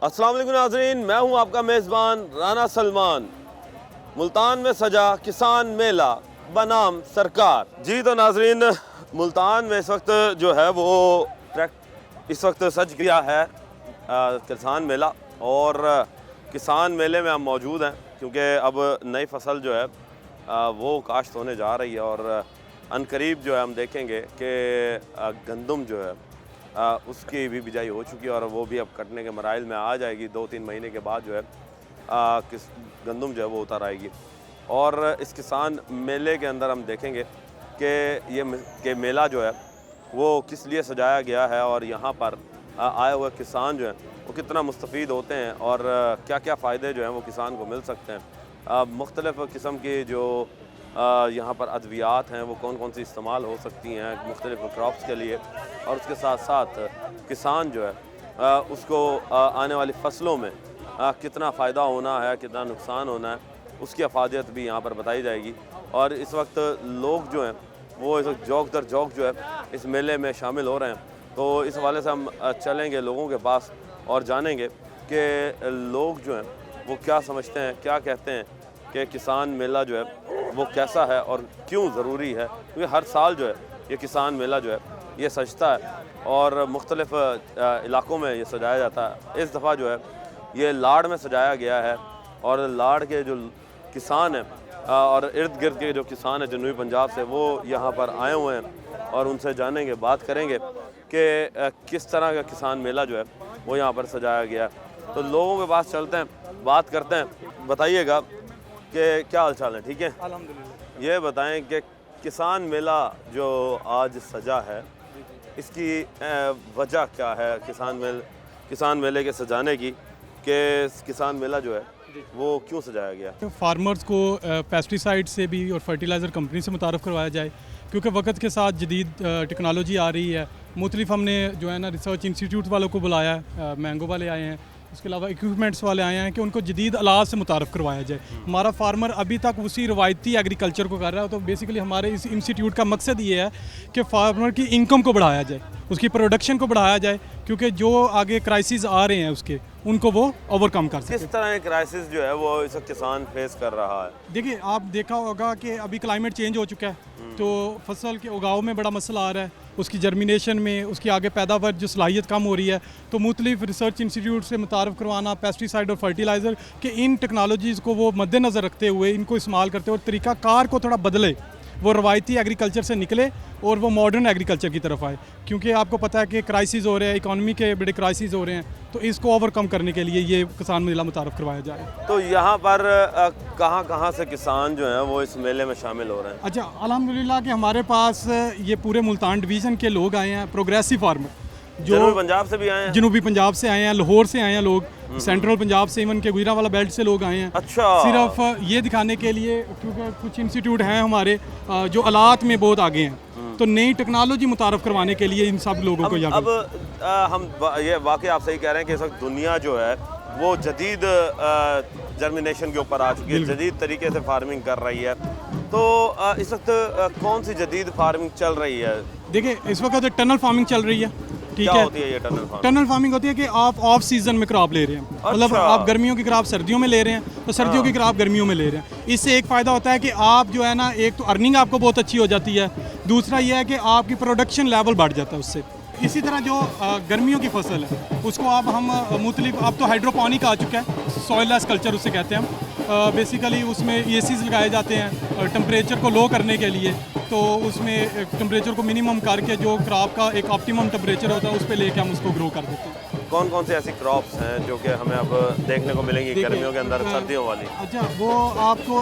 अस्सलाम वालेकुम नाज़रीन, मैं हूं आपका मेज़बान राना सलमान। मुल्तान में सजा किसान मेला बनाम सरकार। जी तो नाज़रीन, मुल्तान में इस वक्त जो है वो इस वक्त सज गया है किसान मेला। और किसान मेले में हम मौजूद हैं क्योंकि अब नई फसल जो है वो काश्त होने जा रही है। और अनकरीब जो है हम देखेंगे कि गंदम जो है उसकी भी बिजाई हो चुकी है और वो भी अब कटने के मराइल में आ जाएगी। 2-3 महीने के बाद जो है गंदम जो है वो उतर आएगी। और इस किसान मेले के अंदर हम देखेंगे कि मेला जो है वो किस लिए सजाया गया है और यहाँ पर आए हुए किसान जो हैं वो कितना मुस्तफ़ीद होते हैं और क्या क्या फ़ायदे जो हैं वो किसान को मिल सकते हैं। मुख्तलिफ़ किस्म की जो यहाँ पर अद्वियात हैं वो कौन कौन सी इस्तेमाल हो सकती हैं मुख्तलिफ़ क्रॉप्स के लिए। और उसके साथ साथ किसान जो है उसको आने वाली फसलों में कितना फ़ायदा होना है, कितना नुकसान होना है, उसकी अफादियत भी यहाँ पर बताई जाएगी। और इस वक्त लोग जो हैं वो इस वक्त जौक दर जौक जो है इस मेले में शामिल हो रहे हैं। तो इस हवाले से हम चलेंगे लोगों के पास और जानेंगे कि लोग जो हैं वो क्या समझते हैं, क्या कहते हैं कि किसान मेला जो है वो कैसा है और क्यों ज़रूरी है। क्योंकि हर साल जो है ये किसान मेला जो है ये सजता है और मुख्तलिफ़ इलाक़ों में ये सजाया जाता है। इस दफ़ा जो है ये लाड़ में सजाया गया है और लाड़ के जो किसान हैं और इर्द गिर्द के जो किसान हैं जनूबी पंजाब से वो यहाँ पर आए हुए हैं और उनसे जानेंगे, बात करेंगे कि किस तरह का किसान मेला जो है वो यहाँ पर सजाया गया है। तो लोगों के पास चलते हैं, बात करते हैं। बताइएगा कि क्या हाल चाल है? ठीक है, अल्हम्दुलिल्लाह। ये बताएं कि किसान मेला जो आज सजा है इसकी वजह क्या है, किसान मेले के सजाने की, कि किसान मेला जो है वो क्यों सजाया गया? फार्मर्स को पेस्टिसाइड से भी और फर्टिलाइज़र कंपनी से मुतारफ़ करवाया जाए क्योंकि वक्त के साथ जदीद टेक्नोलॉजी आ रही है। मुख्तलिफ हमने जो है ना रिसर्च इंस्टीट्यूट वालों को बुलाया है, मैंगो वाले आए हैं, उसके अलावा इक्विपमेंट्स वाले आए हैं कि उनको जदीद आलात से मुतारफ़ करवाया जाए। हमारा फार्मर अभी तक उसी रवायती एग्रीकल्चर को कर रहा है। तो बेसिकली हमारे इस इंस्टीट्यूट का मकसद ये है कि फार्मर की इनकम को बढ़ाया जाए, उसकी प्रोडक्शन को बढ़ाया जाए, क्योंकि जो आगे क्राइसिस आ रहे हैं उसके उनको वो ओवरकम कर सके। किस तरह के क्राइसिस जो है वो इस किसान फेस कर रहा है? देखिए, आप देखा होगा कि अभी क्लाइमेट चेंज हो चुका है तो फसल के उगाव में बड़ा मसला आ रहा है, उसकी जर्मिनेशन में, उसकी आगे पैदावार जो सलाहियत कम हो रही है। तो मुख्तलिफ रिसर्च इंस्टीट्यूट से मुतारफ़ करवाना पेस्टिसाइड और फर्टिलाइज़र के इन टेक्नोलॉजीज़ को वो मद्देनज़र रखते हुए इनको इस्तेमाल करते हुए तरीका कार को थोड़ा बदले, वो रवायती एग्रीकल्चर से निकले और वो मॉडर्न एग्रीकल्चर की तरफ आए। क्योंकि आपको पता है कि क्राइसिस हो रहे हैं, इकॉनमी के बड़े क्राइसिस हो रहे हैं, तो इसको ओवरकम करने के लिए ये किसान मेला मुतारफ़ करवाया जाए। तो यहाँ पर कहाँ से किसान जो हैं वो इस मेले में शामिल हो रहे हैं? अच्छा, अल्हम्दुलिल्लाह कि हमारे पास ये पूरे मुल्तान डिवीज़न के लोग आए हैं, प्रोग्रेसिव फार्मर जो जनूबी पंजाब से भी आए हैं, जनूबी पंजाब से आए हैं, लाहौर से आए हैं लोग, सेंट्रल पंजाब से, इवन के गुजरांवाला बेल्ट से लोग आए हैं। अच्छा, सिर्फ ये दिखाने के लिए क्योंकि कुछ इंस्टीट्यूट हैं हमारे जो आलात में बहुत आगे हैं, तो नई टेक्नोलॉजी मुतारफ़ करवाने के लिए इन सब लोगों को यहाँ हम ये वाकई आप सही कह रहे हैं कि इस वक्त दुनिया जो है वो जदीद जर्मिनेशन के ऊपर आ चुकी है, जदीद तरीके से फार्मिंग कर रही है। तो इस वक्त कौन सी जदीद फार्मिंग चल रही है? देखिए, इस वक्त टनल फार्मिंग चल रही है। ठीक क्या है, होती है ये टनल फार्मिंग होती है कि आप ऑफ सीजन में क्रॉप ले रहे हैं। मतलब आप गर्मियों की क्रॉप सर्दियों में ले रहे हैं तो सर्दियों की क्रॉप गर्मियों में ले रहे हैं। इससे एक फ़ायदा होता है कि आप जो है ना, एक तो अर्निंग आपको बहुत अच्छी हो जाती है, दूसरा ये है कि आपकी प्रोडक्शन लेवल बढ़ जाता है उससे। इसी तरह जो गर्मियों की फसल है उसको अब हम मुख्तलिफ, अब तो हाइड्रोपोनिक आ चुका है, सॉइललेस कल्चर उसे कहते हैं हम। बेसिकली उसमें एसीज लगाए जाते हैं टेम्परेचर को लो करने के लिए। तो उसमें टेम्परेचर को मिनिमम करके जो क्रॉप का एक ऑप्टिमम टेम्परेचर होता है उस पर लेके हम उसको ग्रो कर देते हैं। कौन कौन से ऐसी क्रॉप्स हैं जो कि हमें अब देखने को मिलेंगी गर्मियों के अंदर, सर्दियों वाली? अच्छा, वो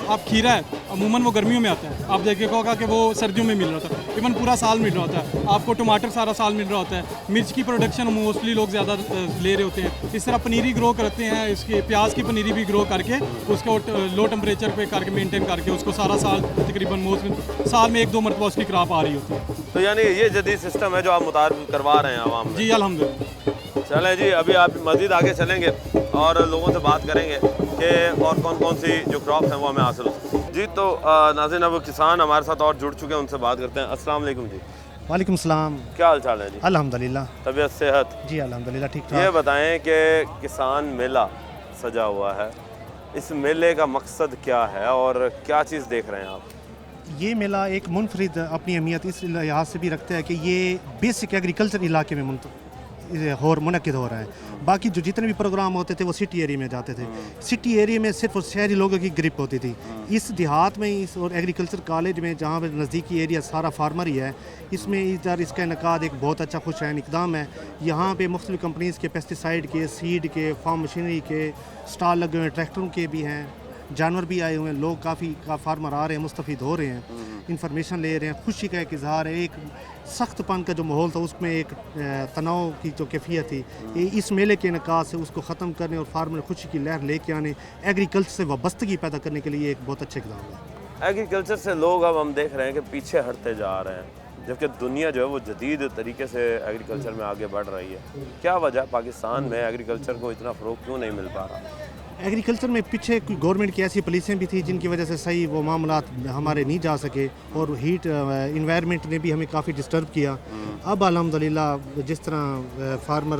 आप खीरा है, अमूमन वो गर्मियों में आता है। आप देखिएगा होगा कि वो सर्दियों में मिल रहा था, इवन पूरा साल मिल रहा होता है। आपको टमाटर सारा साल मिल रहा होता है। मिर्च की प्रोडक्शन मोस्टली लोग ज़्यादा ले रहे होते हैं। इस तरह पनीरी ग्रो करते हैं, इसके प्याज की पनीरी भी ग्रो करके उसको लो टेम्परेचर पे करके मेंटेन करके उसको सारा साल तकरीबन मोस्टली साल में 1-2 मरतबा उसकी क्रॉप आ रही होती है। तो यानी ये जदीद सिस्टम है जो आप मुतारफ़ करवा रहे हैं आवाम में? जी अल्हम्दुलिल्लाह। चलें जी, अभी आप मज़ीद आगे चलेंगे और लोगों से बात करेंगे कि और कौन कौन सी जो क्रॉप्स हैं वो हमें हासिल हो सकती हैं। जी तो नाज़रीन, अब किसान हमारे साथ और जुड़ चुके हैं, उनसे बात करते हैं। अस्सलाम वालेकुम जी। वालेकुम सलाम। क्या हाल चाल है जी? अल्हम्दुलिल्लाह। तबीयत सेहत? जी अल्हम्दुलिल्लाह ठीक ये ठाक। बताएं कि किसान मेला सजा हुआ है, इस मेले का मकसद क्या है और क्या चीज़ देख रहे हैं आप? ये मेला एक मुनफरिद अपनी अहमियत इस लिहाज से भी रखता है कि ये बेसिक एग्रीकल्चर इलाके में मुनक़िद हो रहा है। बाकी जो जितने भी प्रोग्राम होते थे वो सिटी एरिया में जाते थे। सिटी एरिया में सिर्फ शहरी लोगों की ग्रिप होती थी। इस देहात में इस और एग्रीकल्चर कॉलेज में जहाँ पर नज़दीकी एरिया सारा फार्मर ही है, इसमें इधर इसका इनकाद एक बहुत अच्छा खुशहाल इक़दाम है। यहाँ पे मुख्तलिफ़ कंपनीज़ के पेस्टिसाइड के, सीड के, फार्म मशीनरी के स्टॉल लगे हुए हैं, ट्रैक्टरों के भी हैं, जानवर भी आए हुए हैं, लोग काफ़ी फार्मर आ रहे हैं, मुस्तफ़ीद हो रहे हैं, इंफॉर्मेशन ले रहे हैं, खुशी का एक इजहार है। एक सख्तपन का जो माहौल था उसमें एक तनाव की जो कैफियत थी, ये इस मेले के इनकाद से उसको ख़त्म करने और फार्मर में खुशी की लहर लेके आने, एग्रीकल्चर से वाबस्तगी पैदा करने के लिए एक बहुत अच्छा इक़दाम है। एग्रीकल्चर से लोग अब हम देख रहे हैं कि पीछे हटते जा रहे हैं, जबकि दुनिया जो है वो जदीद तरीके से एग्रीकल्चर में आगे बढ़ रही है। क्या वजह पाकिस्तान में एग्रीकल्चर को इतना फ़रोग़ क्यों नहीं मिल पा रहा? एग्रीकल्चर में पीछे गवर्नमेंट की ऐसी पॉलिसियाँ भी थी जिनकी वजह से सही वो मामलात हमारे नहीं जा सके और हीट इन्वायरमेंट ने भी हमें काफ़ी डिस्टर्ब किया। अब अल्हम्दुलिल्लाह जिस तरह फार्मर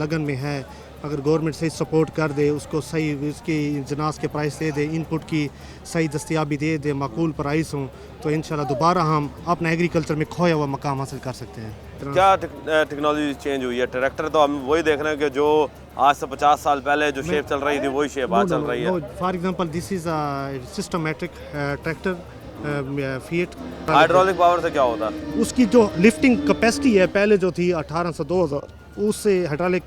लगन में है, अगर गवर्नमेंट सही सपोर्ट कर दे, उसको सही उसकी जनास के प्राइस दे दे, इनपुट की सही दस्तियाबी दे दे, माकूल प्राइस हों, तो इंशाल्लाह दोबारा हम अपना एग्रीकल्चर में खोया हुआ मकाम हासिल कर सकते हैं। क्या टेक्नोलॉजी चेंज हुई है? ट्रैक्टर तो हम वही देख रहे हैं कि जो आज से 50 साल पहले जो शेप चल रही थी वही शेप आज चल रही है। For example this is a systematic tractor feet. Hydraulic power से क्या होता है? उसकी जो लिफ्टिंग कैपेसिटी है पहले जो थी 1800 2000, उससे हाइड्रोलिक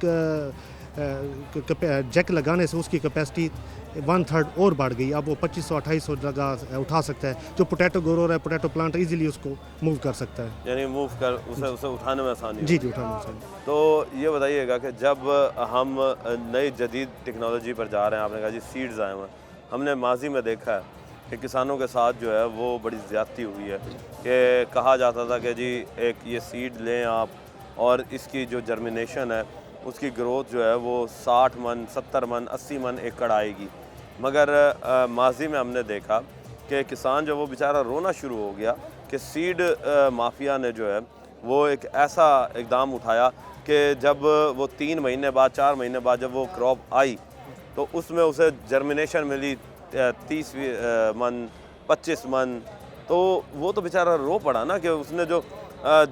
जैक लगाने से उसकी कैपेसिटी 1/3 और बढ़ गई। अब वो 2500-2800 जगह उठा सकता है। जो पोटैटो ग्रोअर है, पोटैटो प्लांट इजीली उसको मूव कर सकता है, यानी मूव कर उसे उठाने में आसानी। जी उठाने में आसानी। तो ये बताइएगा कि जब हम नई जदीद टेक्नोलॉजी पर जा रहे हैं, आपने कहा जी सीड्स आए हुए हैं, हमने माजी में देखा है कि किसानों के साथ जो है वो बड़ी ज़्यादती हुई है कि कहा जाता था कि जी एक ये सीड लें आप और इसकी जो जर्मिनेशन है उसकी ग्रोथ जो है वो 60 मन 70 मन 80 मन एकड़ आएगी। मगर माजी में हमने देखा कि किसान जो वो बेचारा रोना शुरू हो गया कि सीड माफिया ने जो है वो एक ऐसा इकदाम उठाया कि जब वो 3 महीने बाद 4 महीने बाद जब वो क्रॉप आई तो उसमें उसे जर्मिनेशन मिली 30 मन 25 मन। तो वो तो बेचारा रो पड़ा ना कि उसने जो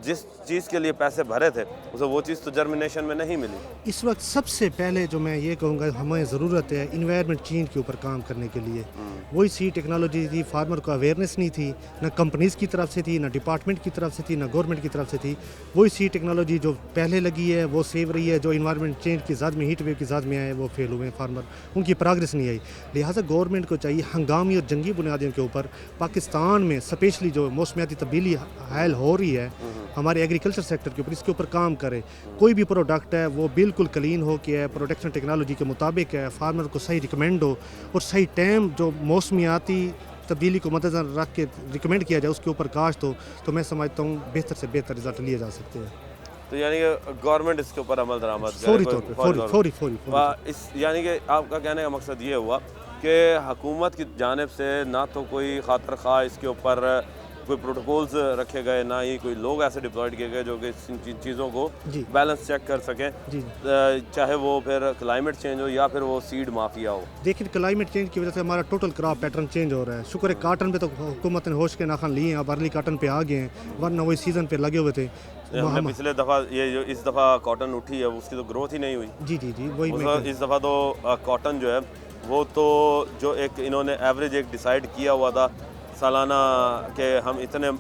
जिस चीज़ के लिए पैसे भरे थे उसे वो चीज़ तो जर्मिनेशन में नहीं मिली। इस वक्त सबसे पहले जो मैं ये कहूँगा हमें ज़रूरत है इन्वायरमेंट चेंज के ऊपर काम करने के लिए। वही सी टेक्नोलॉजी थी, फार्मर को अवेयरनेस नहीं थी, ना कंपनीज़ की तरफ से थी, ना डिपार्टमेंट की तरफ से थी, ना गवर्नमेंट की तरफ से थी। वही सी टेक्नोलॉजी जो पहले लगी है वो सेव रही है, जो इन्वायरमेंट चेंज की ज़द में हीट वेव की ज़द में आए वो फेल हुए फार्मर, उनकी प्रोग्रेस नहीं आई। लिहाजा गवर्नमेंट को चाहिए हंगामी और जंगी बुनियादियों के ऊपर पाकिस्तान में स्पेशली जो मौसमियाती तब्दीली हायल हो रही है हमारे एग्रीकल्चर सेक्टर के ऊपर, इसके ऊपर काम करे। कोई भी प्रोडक्ट है वो बिल्कुल क्लीन हो के है, प्रोडक्शन टेक्नोलॉजी के मुताबिक है, फार्मर को सही रिकमेंड हो और सही टाइम जो मौसमियाती तब्दीली को मद्देनजर रख के रिकमेंड किया जाए उसके ऊपर काश्त हो, तो मैं समझता हूँ बेहतर से बेहतर रिजल्ट लिए जा सकते हैं। तो यानी कि गवर्नमेंट इसके ऊपर अमल दरामद फौरी तौर पे फौरी। इस यानी कि आपका कहने का मकसद ये हुआ कि हुकूमत की जानिब से ना तो कोई खातर खा इसके ऊपर कोई प्रोटोकॉल्स रखे गए, ना ही कोई लोग ऐसे डिप्लॉयड किए गए जो कि इन चीज़ों को बैलेंस चेक कर सकें, चाहे वो फिर क्लाइमेट चेंज हो या फिर वो सीड माफिया हो। देखिए क्लाइमेट चेंज की वजह से हमारा टोटल क्रॉप पैटर्न चेंज हो रहा है। शुक्र है काटन पे तो हुकूमत ने होश के नाखन लिए हैं, अब अर्ली काटन पे आ गए हैं, वरना वही सीज़न पे लगे हुए थे। हमने पिछले दफ़ा ये जो इस दफ़ा कॉटन उठी है उसकी तो ग्रोथ ही नहीं हुई। जी वही इस दफ़ा तो कॉटन जो है वो तो जो एक इन्होंने एवरेज एक डिसाइड किया हुआ था सालाना के हम इतने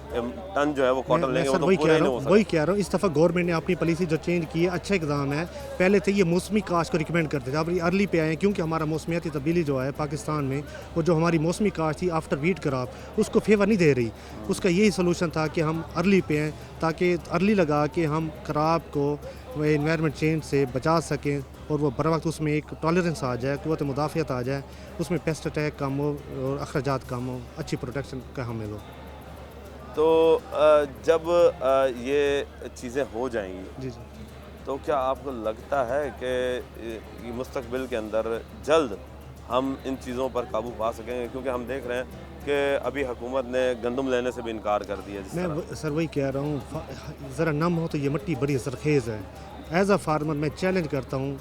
टन जो है वो कॉटन लेंगे, वो तो पूरे नहीं हो सकता। वही कह रहा हूँ इस दफ़ा गवर्नमेंट ने अपनी पॉलिसी जो चेंज की है अच्छा इकदाम है। पहले तो ये मौसमी काश्त को रिकमेंड करते थे, अब ये अर्ली पे आए क्योंकि हमारा मौसमियाती तब्दीली जो है पाकिस्तान में वो जो हमारी मौसमी काश्त थी आफ्टर वीट क्रॉप उसको फेवर नहीं दे रही। उसका यही सोल्यूशन था कि हम अर्ली पे आएँ ताकि अर्ली लगा के हम क्रॉप को इन्वायरमेंट चेंज से बचा सकें और वो बर वक्त उसमें एक टॉलरेंस आ जाए, क़ुव्वत मुदाफ़ियत आ जाए, उसमें पेस्ट अटैक कम हो और अखराजात कम हो, अच्छी प्रोटेक्शन का हमें हो। तो जब ये चीज़ें हो जाएंगी जी तो क्या आपको लगता है कि मुस्तक़बिल के अंदर जल्द हम इन चीज़ों पर काबू पा सकेंगे? क्योंकि हम देख रहे हैं कि अभी हुकूमत ने गंदम लेने से भी इनकार कर दिया। जिस तरह सर वही कह रहा हूँ, ज़रा नम हो तो ये मिट्टी बड़ी सरखेज़ है। एज अ फार्मर मैं चैलेंज करता हूँ,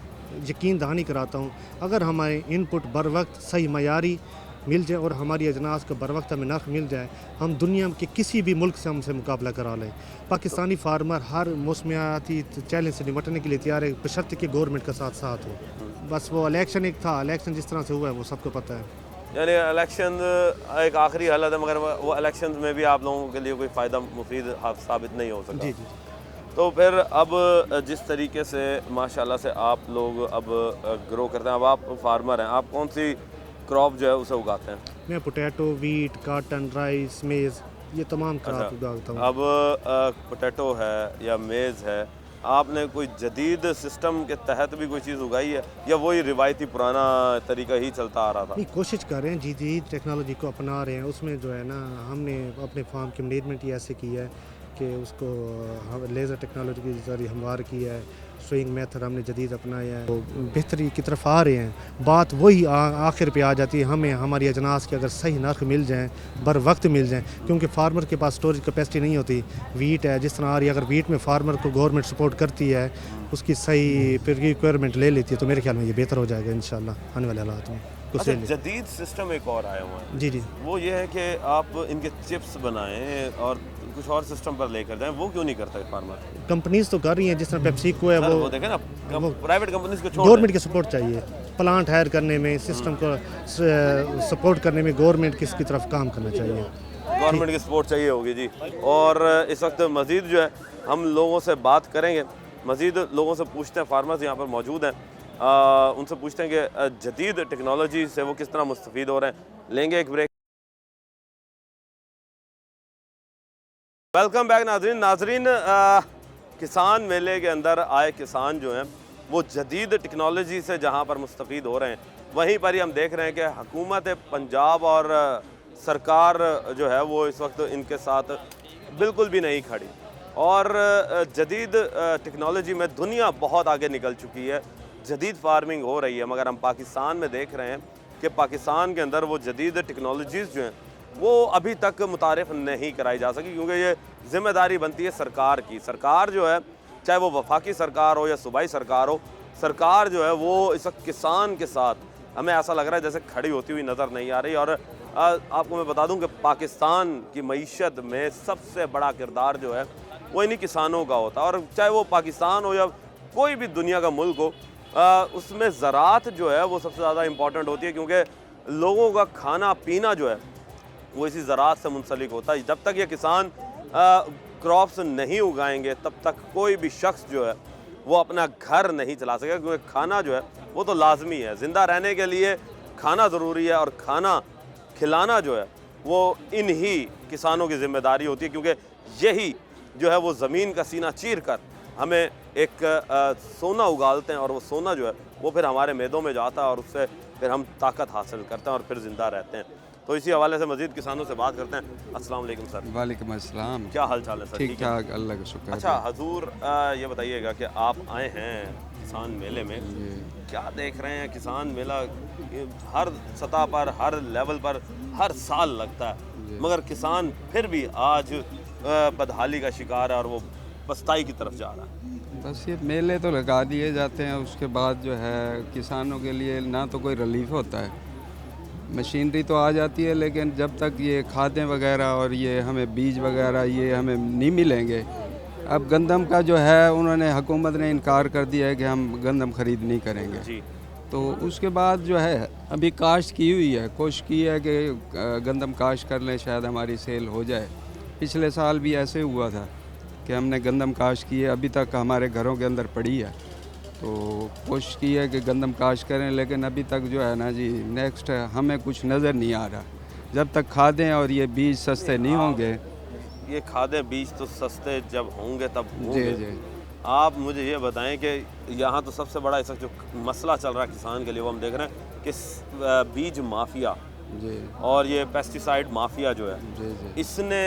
यकीन दहानी कराता हूँ, अगर हमारे इनपुट बर वक्त सही मयारी मिल जाए और हमारी अजनास को बर वक्त हमें नर्ख मिल जाए, हम दुनिया के किसी भी मुल्क से हमसे मुकाबला करा लें। पाकिस्तानी फार्मर हर मौसमियाती चैलेंज से निपटने के लिए तैयार है, बशर्ते कि गवर्नमेंट का साथ साथ हो। बस वो इलेक्शन एक था, इलेक्शन जिस तरह से हुआ है वो सबको पता है। यानी इलेक्शन एक आखिरी हालत है, मगर वो इलेक्शन में भी आप लोगों के लिए कोई फ़ायदा मुफीद साबित नहीं हो सका। जी जी। तो फिर अब जिस तरीके से माशाल्लाह से आप लोग अब ग्रो करते हैं, अब आप फार्मर हैं, आप कौन सी क्रॉप जो है उसे उगाते हैं? मैं पोटैटो, वीट, काटन, राइस, मेज़, ये तमाम क्रॉप उगाता हूँ। अब पोटैटो है या मेज़ है, आपने कोई जदीद सिस्टम के तहत भी कोई चीज़ उगाई है या वही रिवायती पुराना तरीका ही चलता आ रहा था? नहीं, कोशिश कर रहे हैं, जदीद टेक्नोलॉजी को अपना रहे हैं। उसमें जो है ना, हमने अपने फार्म की मैनेजमेंट ही ऐसे की है कि उसको लेज़र टेक्नोलॉजी के जरिए हमवार किया है, स्विंग मेथड हमने जदीद अपनाया है, तो बेहतरी की तरफ आ रहे हैं। बात वही आखिर पे आ जाती है, हमें हमारी अजनास की अगर सही नर्ख मिल जाएँ, बर वक्त मिल जाएँ, क्योंकि फार्मर के पास स्टोरेज कैपेसिटी नहीं होती। वीट है जिस तरह आ रही है, अगर वीट में फार्मर को गवर्नमेंट सपोर्ट करती है, उसकी सही रिक्वायरमेंट ले लेती है, तो मेरे ख्याल में ये बेहतर हो जाएगा इंशाल्लाह आने वाले हालात में। अच्छा, जदीद सिस्टम एक और आया हुआ है। जी जी। वो ये है कि आप इनके चिप्स बनाएं और कुछ और सिस्टम पर लेकर जाएं, वो क्यों नहीं करता है फार्मर? कंपनीज तो कर रही हैं, जिस तरह पेप्सिको है, वो देखें ना, प्राइवेट कंपनीज को छोड़ गवर्नमेंट की सपोर्ट चाहिए। प्लांट हायर करने में, सिस्टम को सपोर्ट करने में गवर्नमेंट किसकी तरफ काम करना चाहिए। गवर्नमेंट की सपोर्ट चाहिए होगी जी। और इस वक्त मज़ीद जो है हम लोगों से बात करेंगे, मज़ीद लोगों से पूछते हैं, फार्मर्स यहाँ पर मौजूद हैं, उनसे पूछते हैं कि जदीद टेक्नोलॉजी से वो किस तरह मुस्तफ़ीद हो रहे हैं। लेंगे एक ब्रेक। वेलकम बैक नाजरीन। किसान मेले के अंदर आए किसान जो हैं वो जदीद टेक्नोलॉजी से जहाँ पर मुस्तफ़ीद हो रहे हैं, वहीं पर ही हम देख रहे हैं कि हुकूमत पंजाब और सरकार जो है वो इस वक्त इनके साथ बिल्कुल भी नहीं खड़ी। और जदीद टेक्नोलॉजी में दुनिया बहुत आगे निकल चुकी है, जदीद फार्मिंग हो रही है, मगर हम पाकिस्तान में देख रहे हैं कि पाकिस्तान के अंदर वो जदीद टेक्नोलॉजीज़ जो हैं वो अभी तक मुतारिफ़ नहीं कराई जा सकी, क्योंकि ये ज़िम्मेदारी बनती है सरकार की। सरकार जो है, चाहे वो वफाकी सरकार हो या सूबाई सरकार हो, सरकार जो है वो इस वक्त किसान के साथ हमें ऐसा लग रहा है जैसे खड़ी होती हुई नज़र नहीं आ रही। और आपको मैं बता दूं कि पाकिस्तान की मईशत में सबसे बड़ा किरदार जो है वो इन्हीं किसानों का होता है। और चाहे वो पाकिस्तान हो या कोई भी दुनिया का मुल्क हो, उसमें ज़राअत जो है वो सबसे ज़्यादा इम्पॉर्टेंट होती है, क्योंकि लोगों का खाना पीना जो है वो इसी ज़राअत से मुंसलिक होता है। जब तक ये किसान क्रॉप्स नहीं उगाएंगे, तब तक कोई भी शख्स जो है वो अपना घर नहीं चला सकेगा, क्योंकि खाना जो है वो तो लाजमी है। ज़िंदा रहने के लिए खाना ज़रूरी है, और खाना खिलाना जो है वो इन्हीं किसानों की ज़िम्मेदारी होती है, क्योंकि यही जो है वो ज़मीन का सीना चीर कर हमें एक सोना उगालते हैं, और वो सोना जो है वो फिर हमारे मैदों में जाता है, और उससे फिर हम ताकत हासिल करते हैं और फिर ज़िंदा रहते हैं। तो इसी हवाले से मज़ीद किसानों से बात करते हैं। अस्सलाम वालेकुम सर। वालेकुम अस्सलाम। क्या हाल चाल है सर? ठीक ठाक, अल्लाह का शुक्र। अच्छा हजूर, ये बताइएगा कि आप आए हैं किसान मेले में, क्या देख रहे हैं? किसान मेला हर सतह पर, हर लेवल पर हर साल लगता है, मगर किसान फिर भी आज बदहाली का शिकार है और वो पछताई की तरफ जा रहा है। बस ये मेले तो लगा दिए जाते हैं, उसके बाद जो है किसानों के लिए ना तो कोई रिलीफ होता है। मशीनरी तो आ जाती है, लेकिन जब तक ये खादें वगैरह और ये हमें बीज वगैरह ये हमें नहीं मिलेंगे। अब गंदम का जो है उन्होंने हुकूमत ने इनकार कर दिया है कि हम गंदम ख़रीद नहीं करेंगे जी। तो उसके बाद जो है अभी काश्त की हुई है, कोशिश की है कि गंदम काश्त कर लें, शायद हमारी सेल हो जाए। पिछले साल भी ऐसे हुआ था कि हमने गंदम काश्त की है, अभी तक हमारे घरों के अंदर पड़ी है, तो कोशिश की है कि गंदम काश्त करें, लेकिन अभी तक जो है ना जी नेक्स्ट हमें कुछ नज़र नहीं आ रहा। जब तक खादें और ये बीज सस्ते नहीं होंगे, ये खादें बीज तो सस्ते जब होंगे तब होंगे। जी जी। आप मुझे ये बताएं कि यहाँ तो सबसे बड़ा इस वक्त जो मसला चल रहा है किसान के लिए, वो हम देख रहे हैं कि बीज माफिया जी और ये पेस्टिसाइड माफिया जो है, जी जी इसने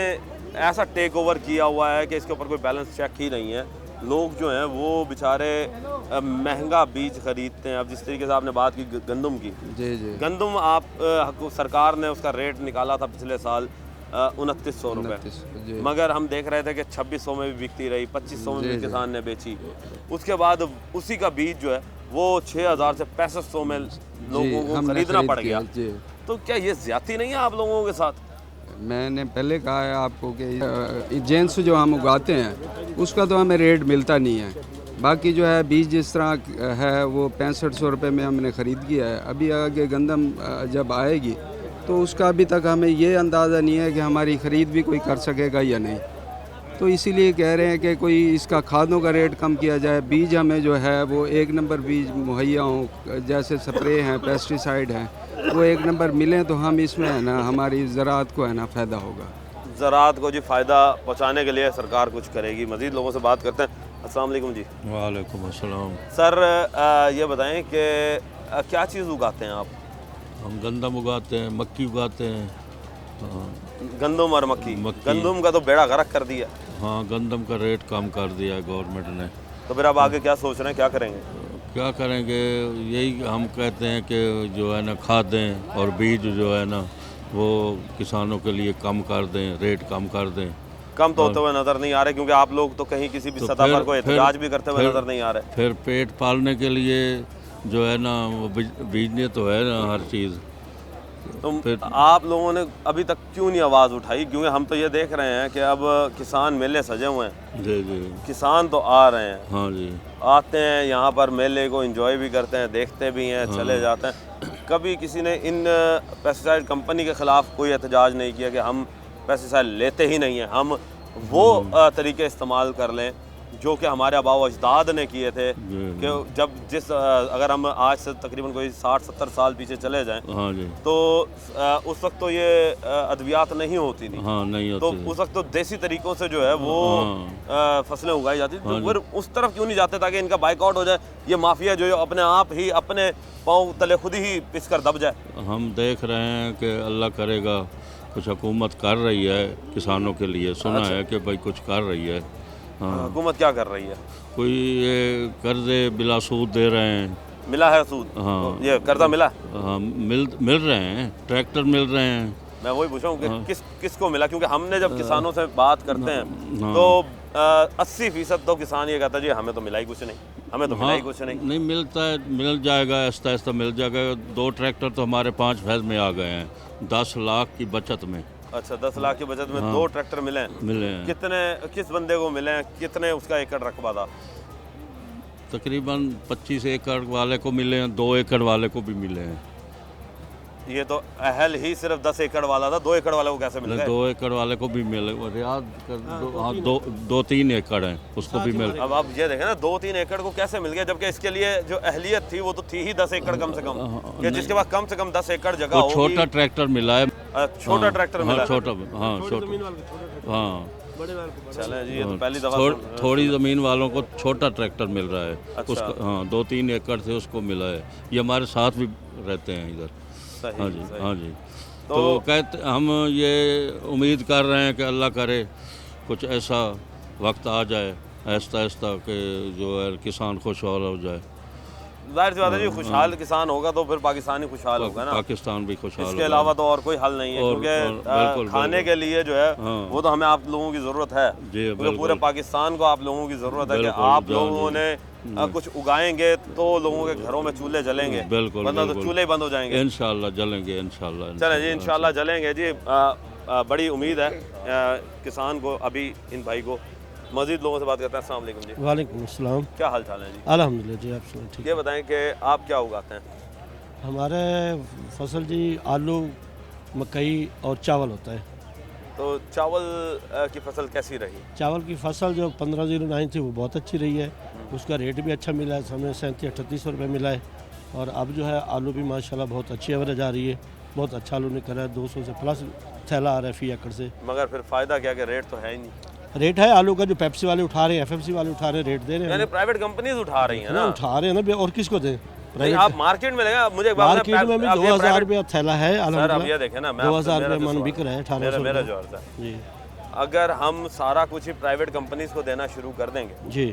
ऐसा टेक ओवर किया हुआ है कि इसके ऊपर कोई बैलेंस चेक ही नहीं है। लोग जो हैं वो बेचारे महंगा बीज खरीदते हैं। अब जिस तरीके से आपने बात की गंदम की, जी जी। गंदम सरकार ने उसका रेट निकाला था पिछले साल 2900 रुपये, जी। मगर हम देख रहे थे कि 2600 में भी बिकती रही, 2500 में भी किसान ने बेची। उसके बाद उसी का बीज जो है वो 6000 से 6500 में लोगों को हमने खरीदना खरीद पड़ किया, गया। जी। तो क्या ये ज्यादती नहीं है आप लोगों के साथ? मैंने पहले कहा है आपको कि जेंस जो हम उगाते हैं उसका तो हमें रेट मिलता नहीं है। बाकी जो है बीज जिस तरह है वो 6500 रुपये में हमने ख़रीद किया है। अभी आगे गंदम जब आएगी तो उसका अभी तक हमें ये अंदाज़ा नहीं है कि हमारी ख़रीद भी कोई कर सकेगा या नहीं। तो इसीलिए कह रहे हैं कि कोई इसका खादों का रेट कम किया जाए, बीज हमें जो है वो 1 नंबर बीज मुहैया हों, जैसे स्प्रे हैं, पेस्टिसाइड हैं, वो 1 नंबर मिलें तो हम इसमें है ना हमारी ज़राअत को है ना फ़ायदा होगा। ज़राअत को जी फ़ायदा पहुँचाने के लिए सरकार कुछ करेगी। मज़ीद लोगों से बात करते हैं। अस्सलाम वालेकुम जी। वालेकुम अस्सलाम। सर ये बताएं कि क्या चीज़ उगाते हैं आप? हम गंदम उगाते हैं, मक्की उगाते हैं। हाँ, गंदम और मक्की। मक्की। गंदम का तो बेड़ा गर्क कर दिया, हाँ, गंदम का रेट कम कर दिया है गवर्नमेंट ने। तो फिर अब आगे क्या सोच रहे हैं, क्या करेंगे? क्या करेंगे, यही हम कहते हैं कि जो है ना खादें और बीज जो है ना वो किसानों के लिए कम कर दें, रेट कम कर दें। कम तो होते हुए नज़र नहीं आ रहे, क्योंकि आप लोग तो कहीं किसी भी तो सतह पर कोई फिर- एहतजाज भी करते हुए फिर- नज़र नहीं आ रहे। फिर पेट पालने के लिए जो है ना वो बीजने तो है ना हर चीज़। तो फिर- आप लोगों ने अभी तक क्यों नहीं आवाज़ उठाई? क्योंकि हम तो ये देख रहे हैं कि अब किसान मेले सजे हुए हैं, जी जी। किसान तो आ रहे हैं, हाँ जी। आते हैं यहाँ पर, मेले को एंजॉय भी करते हैं, देखते भी हैं, चले जाते हैं। कभी किसी ने इन पेस्टिसाइड कंपनी के ख़िलाफ़ कोई एहतजाज नहीं किया कि हम पेस्टिसाइड लेते ही नहीं हैं, हम वो तरीके इस्तेमाल कर लें जो कि हमारे आबा व अजदाद ने किए थे। कि जब अगर हम आज से तकरीबन कोई 60-70 साल पीछे चले जाएं हाँ जी। तो उस वक्त तो ये अद्वियात नहीं होती थी। हाँ, नहीं तो होती। उस वक्त तो देसी तरीक़ों से जो है वो फसलें उगाई जाती थी। तो फिर उस तरफ क्यों नहीं जाते ताकि इनका बाइकआउट हो जाए, ये माफिया जो है अपने आप ही अपने पाँव तले खुद ही पिस कर दब जाए? हम देख रहे हैं कि अल्लाह करेगा कुछ हुकूमत कर रही है किसानों के लिए, सुना है कि भाई कुछ कर रही है। हाँ, हुकूमत क्या कर रही है? कोई ये कर्जे बिला सूद दे रहे हैं। मिला है सूद? हाँ। ये कर्जा मिला? हाँ, मिल रहे हैं, ट्रैक्टर मिल रहे हैं। मैं वही पूछ रहा हूँ कि किसको मिला? क्योंकि हमने जब किसानों से बात करते हैं हाँ। तो 80% तो किसान ये कहता है जी हमें तो मिला ही कुछ नहीं, हमें तो मिला ही कुछ नहीं। नहीं मिलता है, मिल जाएगा, आहिस्ता आहिस्ता मिल जाएगा। 2 ट्रैक्टर तो हमारे 5 फैज में आ गए हैं 10 लाख की बचत में। अच्छा, 10 लाख की बचत में 2 ट्रैक्टर मिले हैं? मिले हैं। किस बंदे को मिले हैं? कितने उसका एकड़ रकबा था? तकरीबन 25 एकड़ वाले को मिले हैं, 2 एकड़ वाले को भी मिले हैं। ये तो अहल ही सिर्फ 10 एकड़ वाला था, 2 एकड़ वाले को कैसे मिल गए? 2 एकड़ वाले को भी मिले, रियाद हाँ 2-3 एकड़ हैं उसको भी मिल। अब आप ये देखें ना, 2-3 एकड़ को कैसे मिल गया, जबकि इसके लिए जो अहलियत थी वो तो थी ही 10 एकड़ कम से कम, कि जिसके पास कम से कम 10 एकड़ जगह वो होगी। छोटा ट्रैक्टर मिला है। छोटा ट्रैक्टर मिला? हाँ छोटा, हाँ छोटा, हाँ। चलें जी, ये तो पहली दफा थोड़ी ज़मीन वालों को छोटा ट्रैक्टर मिल रहा है। अच्छा। उसका हाँ 2-3 एकड़ से उसको मिला है। ये हमारे साथ भी रहते हैं इधर। सही, हाँ जी, सही। हाँ जी। तो कहते हम ये उम्मीद कर रहे हैं कि अल्लाह करे कुछ ऐसा वक्त आ जाए आहिस्ता आहिस्ता कि जो है किसान खुशहाल हो जाए। जाहिर सी बात है जी, खुशहाल किसान होगा तो फिर पाकिस्तान ही खुशहाल होगा ना। पाकिस्तान भी खुशहाल इसके अलावा तो और कोई हल नहीं है, और- क्योंकि बिल्कुल, खाने के लिए जो है हाँ। वो तो हमें आप लोगों की ज़रूरत है। जी, क्योंकि बिल्कुल। पूरे पाकिस्तान को आप लोगों की ज़रूरत है कि बिल्कुल, आप जी, लोगों ने कुछ उगाएंगे तो लोगों के घरों में चूल्हे जलेंगे, बिल्कुल, वरना तो बिल्कुल। चूल्हे ही बंद हो जाएंगे। इंशाल्लाह जलेंगे, इंशाल्लाह। चलें जी, इंशाल्लाह जलेंगे जी। बड़ी उम्मीद है किसान को, अभी इन भाई को। मज़ीद लोगों से बात करते हैं। अस्सलाम वालेकुम जी। वालेकुम अस्सलाम। क्या हाल चाल है जी? अल्हम्दुलिल्लाह जी, आप सुनाए ठीक। ये बताएं कि आप क्या उगाते हैं? हमारे फसल जी आलू, मकई और चावल होता है। तो चावल की फसल कैसी रही? चावल की फसल जो 1509 थी वो बहुत अच्छी रही है, उसका रेट भी अच्छा मिला है, हमें 37-38 रुपये मिला है। और अब जो है आलू भी माशाल्लाह बहुत अच्छी एवरेज आ रही है, बहुत अच्छा आलू निकल रहा है, 200 से प्लस थैला आ रहा है फी एकड़ से। मगर फिर फ़ायदा क्या कि रेट तो है ही नहीं। रेट है आलू का, जो पेप्सी वाले उठा रहे हैं, एफएमसी वाले उठा रहे हैं, रेट दे रहे यानी हैं प्राइवेट कंपनीज उठा रही हैं ना? उठा रहे हैं ना, और किसको दें? नहीं, आप मार्केट में लेगा, मुझे एक बात मार्केट में भी आप ये 2000 प्राइवेट- रुपया थैला है। सर अब ये देखें ना, मैं 2000 मेरा रुपये जो मन सवाल- बिक रहा है, 1800 मेरा रुपये। जो अर्ज़ है, जी अगर हम सारा कुछ ही प्राइवेट कंपनीज को देना शुरू कर देंगे जी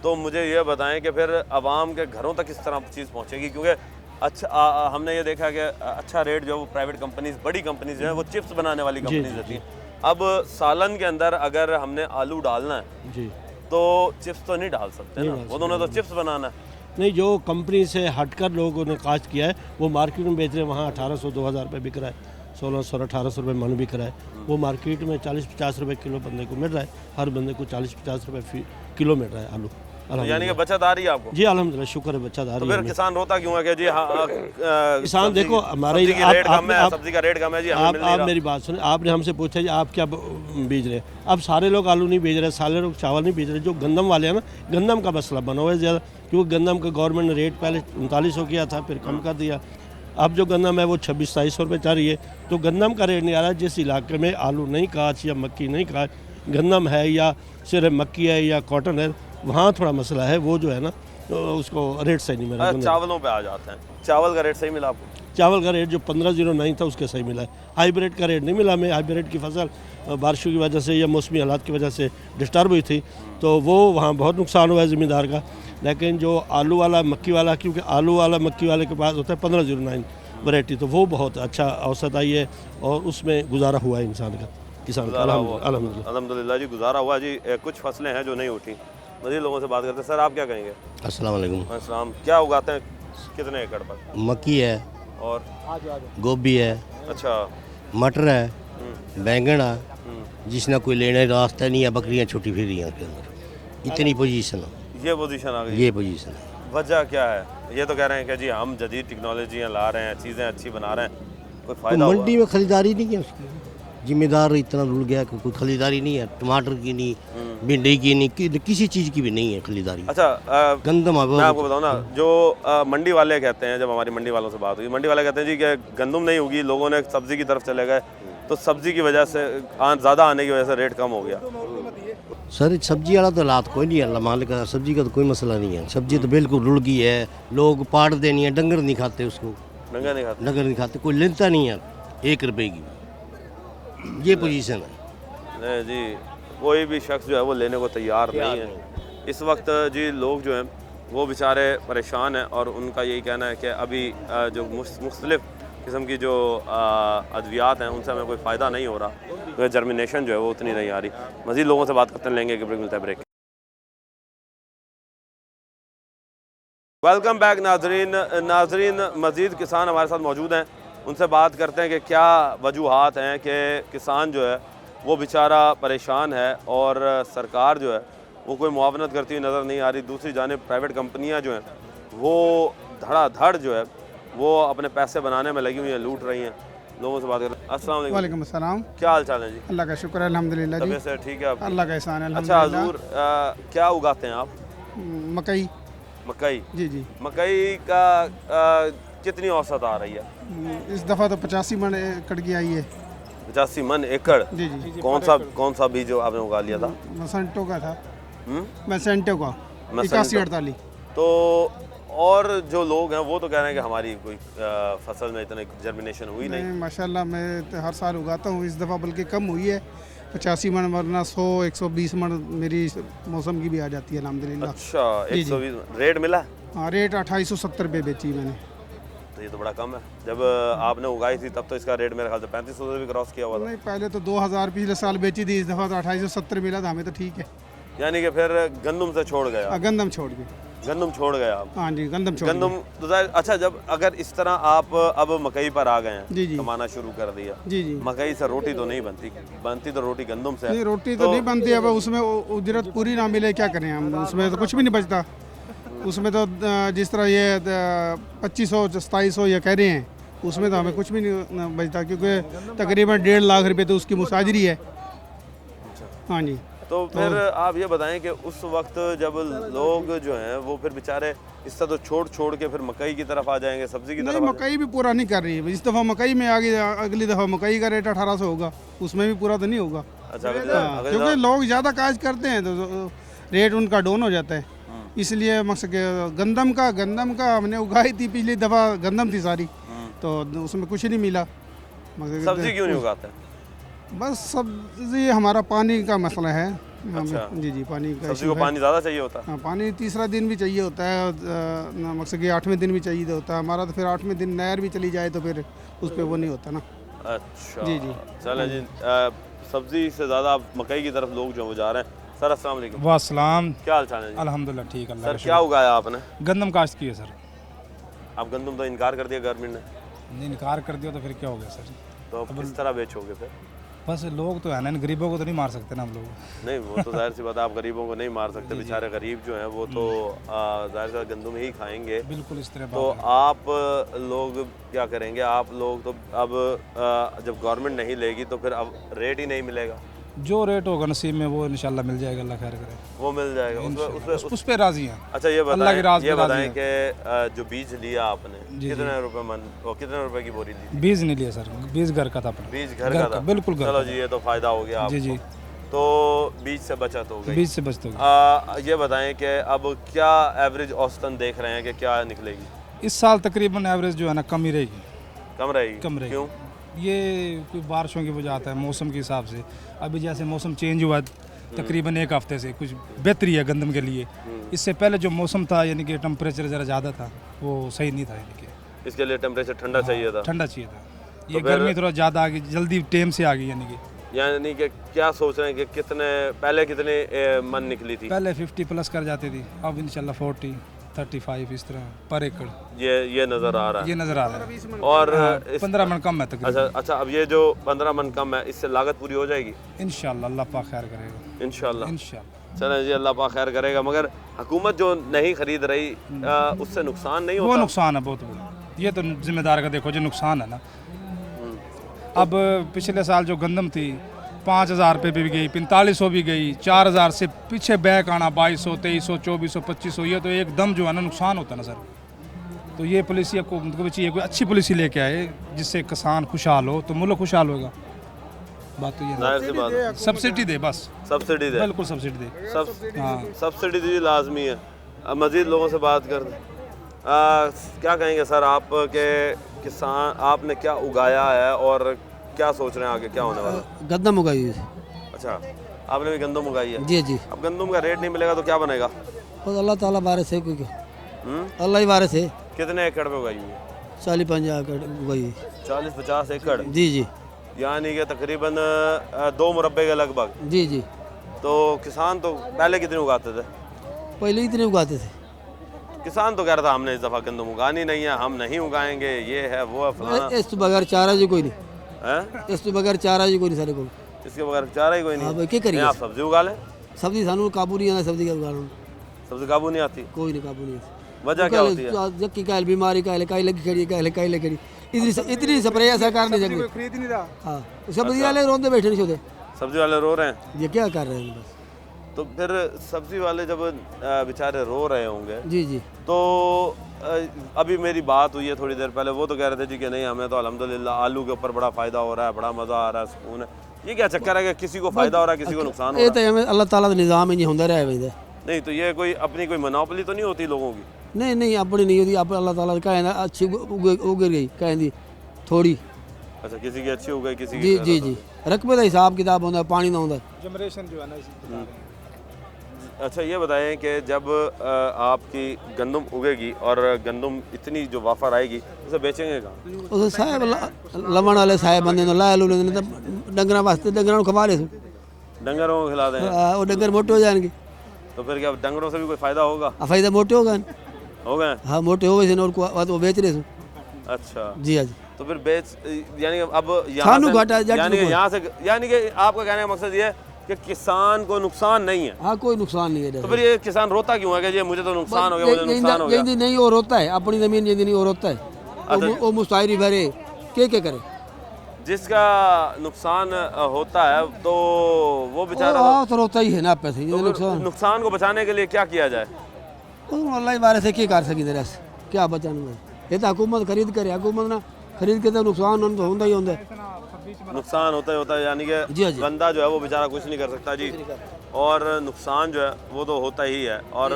तो मुझे ये बताएं कि फिर आवाम के घरों तक किस तरह चीज़ पहुंचेगी, क्योंकि अच्छा हमने ये देखा कि अच्छा रेट जो वो प्राइवेट कंपनीज, बड़ी कंपनीज जो है वो चिप्स बनाने वाली कंपनीज रहती हैं। अब सालन के अंदर अगर हमने आलू डालना है जी तो चिप्स तो नहीं डाल सकते ना, वो दोनों तो चिप्स बनाना है। नहीं, जो कंपनी से हटकर लोगों ने काश्त किया है वो मार्केट में बेच रहे हैं, वहाँ 1800-2000 रुपये बिक रहा है, 1600-1800 रुपये मन बिक रहा है। वो मार्केट में 40-50 रुपये किलो बंदे को मिल रहा है, हर बंदे को 40-50 रुपये किलो मिल रहा है आलू। यानी कि बचत आ रही है आपको? जी अल्हम्दुलिल्लाह, शुक्र है, बचत आ तो रही फिर है। किसान रोता क्यों है कि जी हाँ किसान देखो हमारे सब्जी का रेट कम है, सब्जी का रेट कम है जी, हमें मिल नहीं आप रहा। मेरी बात सुने, आपने हमसे पूछा जी आप क्या बीज रहे हैं। अब सारे लोग आलू नहीं बेच रहे, सारे लोग चावल नहीं बेच रहे। जो गंदम वाले हैं ना, गंदम का मसला बना हुआ है ज़्यादा, क्योंकि गंदम का गवर्नमेंट ने रेट पहले 3900 किया था, फिर कम कर दिया। अब जो गंदम है वो 2600-2700 रुपये चल रही है। तो गंदम का रेट नहीं आ रहा। जिस इलाके में आलू नहीं काश या मक्की नहीं काश, गंदम है या सिर्फ मक्की है या कॉटन है, वहाँ थोड़ा मसला है। वो जो है ना तो उसको रेट सही नहीं मिला। चावलों पे आ जाते हैं, चावल का रेट सही मिला आपको? चावल का रेट जो 1509 था उसके सही मिला है। हाइब्रिड का रेट नहीं मिला। हमें हाइब्रिड की फसल बारिशों की वजह से या मौसमी हालात की वजह से डिस्टर्ब हुई थी, तो वो वहाँ बहुत नुकसान हुआ है ज़मींदार का। लेकिन जो आलू वाला मक्की वाला, क्योंकि आलू वाला मक्की वाले के पास होता है 1509 वैरायटी, तो वो बहुत अच्छा औसत आई है और उसमें गुजारा हुआ है इंसान का, किसान का। अल्हम्दुलिल्लाह जी, गुजारा हुआ जी। कुछ फसलें हैं जो नहीं उठी, मज़ीद लोगों से बात करते हैं। सर आप क्या कहेंगे? अस्सलाम वालेकुम। अस्सलाम। क्या उगाते हैं, कितने एकड़ पर? मक्की है और गोभी है, अच्छा मटर है, बैंगन है, जिसने कोई लेने रास्ता नहीं है, बकरियां छुट्टी फिर रही हैं उसके अंदर। इतनी पोजीशन है, ये पोजीशन आ गई। ये पोजीशन है। वजह क्या है? ये तो कह रहे हैं कि जी हम जदीद टेक्नोलॉजियाँ ला रहे हैं, चीज़ें अच्छी बना रहे हैं, कोई तो फ़ायदा मंडी में खरीदारी नहीं है उसकी, जिम्मेदार इतना रुल गया कि कोई खरीदारी नहीं है। टमाटर की नहीं, भिंडी की नहीं, किसी चीज़ की भी नहीं है खरीदारी। अच्छा गंदम मैं आपको बताऊँ ना, जो मंडी वाले कहते हैं, जब हमारी मंडी वालों से बात हुई, मंडी वाले कहते हैं जी कि गंदम नहीं होगी, लोगों ने सब्ज़ी की तरफ चले गए, तो सब्ज़ी की वजह से ज़्यादा आने की वजह से रेट कम हो गया। सर सब्जी वाला तो हालात कोई नहीं है, अल्लाह मालिक का, सब्जी का तो कोई मसला नहीं है। सब्जी तो बिल्कुल रुल गई है, लोग पाट देनी है, डंगर नहीं खाते उसको, डंगर नहीं खाते, डंगर नहीं खाते, कोई लेता नहीं है 1 रुपए की। ये पोजीशन है। नहीं जी, कोई भी शख्स जो है वो लेने को तैयार नहीं है इस वक्त जी। लोग जो हैं वो बेचारे परेशान हैं और उनका यही कहना है कि अभी जो मुख्तलिफ़ किस्म की जो अद्वियात हैं उनसे हमें कोई फ़ायदा नहीं हो रहा, तो जर्मिनेशन जो है वो उतनी नहीं आ रही। मज़ीद लोगों से बात करते लेंगे कि ब्रेक मिलता है, ब्रेक। वेलकम बैक नाजरीन, मज़ीद किसान हमारे साथ मौजूद हैं, उनसे बात करते हैं कि क्या वजूहात हैं कि किसान जो है वो बेचारा परेशान है और सरकार जो है वो कोई मुआवनत करती हुई नज़र नहीं आ रही। दूसरी जानिब प्राइवेट कंपनियां जो हैं वो धड़ाधड़ जो है वो अपने पैसे बनाने में लगी हुई हैं, लूट रही हैं। लोगों से बात कर। अस्सलाम वालेकुम। वालेकुम अस्सलाम। क्या हाल चाल है जी? अल्लाह का शुक्र है, अल्हम्दुलिल्लाह जी। तबीयत से ठीक है आपकी? अल्लाह का एहसान है, अच्छा अल्हम्दुलिल्लाह। हजूर, क्या उगाते हैं आप? मकई। मकई? जी जी। मकई का कितनी औसत आ रही है? इस दफ़ा तो 85 मन एकड़ की आई है। 85 मन एकड़? जी जी। कौन सा बीज जो आपने उगा लिया था? मसेंटो का था। मसेंटो का 81-48। तो और जो लोग हैं वो तो कह रहे हैं कि हमारी कोई फसल में इतनी जर्मिनेशन हुई नहीं। माशाल्लाह मैं तो हर साल उगाता हूँ, इस दफ़ा बल्कि कम हुई है, 85 मन, वरना 100-120 मन मेरी मौसम की भी आ जाती है अल्हम्दुलिल्लाह। अच्छा 120 रेट मिला? हाँ, रेट 2870 रुपये बेची मैंने। तो ये तो बड़ा कम है। जब आपने उगाई थी तब तो इसका रेट मेरे ख्याल से 3500 से भी क्रॉस किया हुआ था। नहीं, पहले तो 2000 पिछले साल बेची थी, इस दफ़ा तो 2870 मिला था हमें, तो ठीक है। यानी कि फिर गंदम से छोड़ गया? गंदम छोड़ गए। गंदम छोड़ गए आप? हाँ जी, गंदम छोड़ गंदम तो अच्छा, जब अगर इस तरह आप अब मकई पर आ गए हैं, जी जी, कमाना शुरू कर दिया, जी जी, मकई से रोटी तो नहीं बनती तो रोटी गंदम से? नहीं, रोटी तो नहीं बनती। अब उसमें उजरत पूरी ना मिले क्या करें हम, उसमें तो कुछ भी नहीं बचता। उसमें तो जिस तरह ये 2500-2700 ये कह रहे हैं, उसमें तो हमें कुछ भी नहीं बचता, क्योंकि तकरीबन 1.5 लाख रुपए तो उसकी मुसाजरी है। हाँ जी। तो फिर आप ये बताएं कि उस वक्त जब लोग जो हैं वो फिर बेचारे इससे तो छोड़ के फिर मकई की तरफ आ जाएंगे, सब्जी की तरफ? नहीं, मकई भी पूरा नहीं कर रही है। इस दफ़ा मकई में आ गई, अगली दफ़ा मकई का रेट 1800 होगा, उसमें भी पूरा तो नहीं होगा। अच्छा, क्योंकि लोग ज़्यादा काज करते हैं तो रेट उनका डाउन हो जाता है। इसलिए मकसद गंदम का हमने उगाई थी, पिछली दफ़ा गंदम थी सारी, तो उसमें कुछ नहीं मिला। सब्जी क्यों नहीं उगाते? बस सब्जी हमारा पानी का मसला है। अच्छा। जी जी, पानी का सब्जी issue को है। पानी ज़्यादा चाहिए होता है। हाँ, पानी तीसरा दिन भी चाहिए होता है, मकसद कि 8वें दिन भी चाहिए होता है हमारा, तो फिर 8वें दिन नहर भी चली जाए तो फिर उस पर वो नहीं होता ना। अच्छा जी, जी। चलें जी, सब्जी से ज़्यादा अब मकई की तरफ लोग जो हैं वो जा रहे हैं। सर अस्सलाम वालेकुम, वासलाम। क्या हाल चाल है जी? अल्हम्दुलिल्लाह ठीक अल्लाह सर का क्या उगाया आपने? शुक्र। गंदम काश्त की है सर। आप गंदम तो इनकार कर दिया गवर्नमेंट ने, इनकार कर दिया तो फिर क्या हो गया सर? तो अब किस तरह बेचोगे फिर? बस लोग तो है ना, इन गरीबों को तो नहीं मार सकते ना हम लोग। नहीं वो तो जाहिर सी बात है, आप गरीबों को नहीं मार सकते, बेचारे गरीब जो हैं वो तो जाहिर सी गंदम ही खाएंगे। बिल्कुल इस तरह तो बात है। आप लोग क्या करेंगे? आप लोग तो अब जब गवर्नमेंट नहीं लेगी तो फिर अब रेट ही नहीं मिलेगा। जो रेट होगा नसीब में वो इंशाल्लाह मिल जाएगा, अल्लाह खैर करे। वो मिल जाएगा उस पे राजी हैं। अच्छा ये अल्लाह की राज बताएं, ये पे राजी बताएं कि जो बीज लिया आपने जी, कितने रुपए मन और कितने रुपए की बोरी ली? बीज नहीं लिया सर, बीज घर का था अपना। बीज घर का था, बिल्कुल घर चलो का। जी ये तो फायदा हो गया आपको। जी जी, तो बीज से बचत हो गई। बीज से बचते हो। ये बताएं कि अब क्या एवरेज औसतन देख रहे हैं कि क्या निकलेगी? इस साल तकरीबन एवरेज जो है ना कम ही रहेगी। कम रहेगी? कम रहेगी। क्यों? ये कोई बारिशों की वजह आता है, मौसम के हिसाब से। अभी जैसे मौसम चेंज हुआ तकरीबन एक हफ्ते से, कुछ बेहतरी है गंदम के लिए। इससे पहले जो मौसम था यानी कि टेम्परेचर ज़रा ज़्यादा था, वो सही नहीं था। यानी कि इसके लिए टेम्परेचर ठंडा चाहिए था। ठंडा चाहिए था, ये गर्मी थोड़ा ज़्यादा आ गई, जल्दी टेम से आ गई। यानी कि क्या सोच रहे हैं कि कितने पहले कितने मन निकली थी? पहले 50 प्लस कर जाती थी, अब इंशाल्लाह 40 35 इस तरह पर एकड़ ये नज़र आ रहा है। ये नज़र आ रहा है। और 15 मन कम है तकरीबन। अच्छा, अब ये जो 15 मन कम है इससे लागत पूरी हो जाएगी इंशाल्लाह, अल्लाह पाक खैर करेगा इंशाल्लाह। इंशाल्लाह। चलें जी, अल्लाह पाक खैर करेगा। मगर हुकूमत जो नहीं खरीद रही उससे नुकसान नहीं वो होता? नुकसान है बहुत बड़ा, ये तो जिम्मेदार का देखो जो नुकसान है ना। अब पिछले साल जो गंदम थी 5,000 रुपये भी गई, 4500 भी गई, 4,000 से पीछे बैक आना 2200 2300 2400 2500, ये तो एकदम जो है ना नुकसान होता है ना सर। तो ये पॉलिसी आपको मतलब चाहिए, कोई अच्छी पॉलिसी लेके आए जिससे किसान खुशहाल हो तो मुल्क खुशहाल होगा। बात तो ये जाहिर सी बात है। सब्सिडी दे, बस सब्सिडी दे, बिल्कुल सब्सिडी दे। हाँ, सब्सिडी दी लाजमी है। अब मज़ीद लोगों से बात कर क्या कहेंगे सर आप के किसान, आपने क्या उगाया है और क्या सोच रहे हैं आगे क्या होने वाला है? गंदम उगाई है। अच्छा, आपने भी गंदम उगाई है? जी जी। अब गंदम का रेट नहीं मिलेगा तो क्या बनेगा? बस अल्लाह ताला बारिश है, कोई अल्लाह ही बारिश है। कितने एकड़ पे उगाई हुई है? 40-50 एकड़ उगाई है। 40-50 एकड़? जी जी यानी कि तकरीबन 2 मुरब्बे के लगभग। जी जी। तो किसान तो पहले कितने उगाते थे? पहले इतने उगाते थे। किसान तो कह रहा था हमने इस दफ़ा गंदम उगानी नहीं है, हम नहीं उगाएंगे, ये है वो है फलाना। इस तो बगैर चारा जी कोई नहीं है? इस तो बगैर चारा जी कोई नहीं सारे को। इसके बगैर चारा ही कोई हाँ नहीं। भाई, क्या करिए? नहीं, आप सब्जी उगा लें। सब्जी सानू काबू नहीं आता, सब्जी का उगाना सब्जी काबू नहीं आती? कोई नहीं काबू नहीं आता। वजह क्या होती है? जबकि कायल बीमारी कायल लगी खड़ी, कायल लगी खड़ी, इतनी स्प्रे सरकार ने जगह खरीद नहीं रहा। हाँ, सब्जी वाले रोंदे बैठे नहीं सोते, सब्जी वाले रो रहे हैं। ये क्या कर रहे हैं बस। तो फिर सब्जी वाले जब बेचारे रो रहे होंगे जी जी। तो अभी मेरी बात हुई है थोड़ी देर पहले, वो तो कह रहे थे जी कि नहीं हमें तो अल्हम्दुलिल्लाह आलू के ऊपर बड़ा फ़ायदा हो रहा है, बड़ा मज़ा आ रहा है, सुकून है। ये क्या चक्कर है कि किसी को फ़ायदा हो रहा है किसी को नुकसान हो ये रहा है? तो हमें अल्लाह ताला का निज़ाम ही होंदा रहा है। नहीं तो ये कोई अपनी कोई मोनोपोली तो नहीं होती लोगों की? नहीं नहीं, अपनी नहीं होती, आप अल्लाह ताला का कहना अच्छी उग गई कहती थोड़ी। अच्छा, किसी की अच्छी हो गई किसी जी की जी जी, रकबे का हिसाब किताब होता है, पानी ना होता। जनरेशन जो है ना इसी। अच्छा ये बताएं कि जब आपकी गंदम उगेगी और गंदम इतनी जो वाफर आएगी उसे बेचेंगे कहाँ? उस साहब लवण वाले साहब बंदे ने ला लू लेंदे डंगरा वास्ते, डंगरा खवा ले डंगरों को खिला दें वो डंगर मोटे हो जाएंगे। तो फिर क्या डंगरों से भी कोई फ़ायदा होगा? फायदा मोटे हो गए। हो गए? हाँ, मोटे हो गए और वो बेच रहे। अच्छा जी हाँ जी। तो फिर बेच यानी अब सानू घाटा जट यानी कि को। यहाँ से यानी कि आपका कहने का मकसद ये है कि किसान को नुकसान नहीं है। हाँ, कोई नुकसान नहीं है। तो फिर ये किसान रोता क्यों है कि ये मुझे तो नुकसान हो गया, मुझे नुकसान हो गया? नहीं और होता है, अपनी जमीन यदि नहीं और होता है वो मुशायरी भरे क्या करे। जिसका नुकसान होता है तो वो बेचारा तो रोता ही है ना पैसे नुकसान को बचाने के लिए क्या किया जाए? अल्लाह बारे से क्या कर सकी तेरा से क्या बचाना? ये तो हुकूमत खरीद करे, हुकूमत ना खरीद के तो नुकसान तो होता ही होता है। नुकसान होता ही होता है, यानी कि बंदा जो है वो बेचारा कुछ नहीं कर सकता जी, और नुकसान जो है वो तो होता ही है। और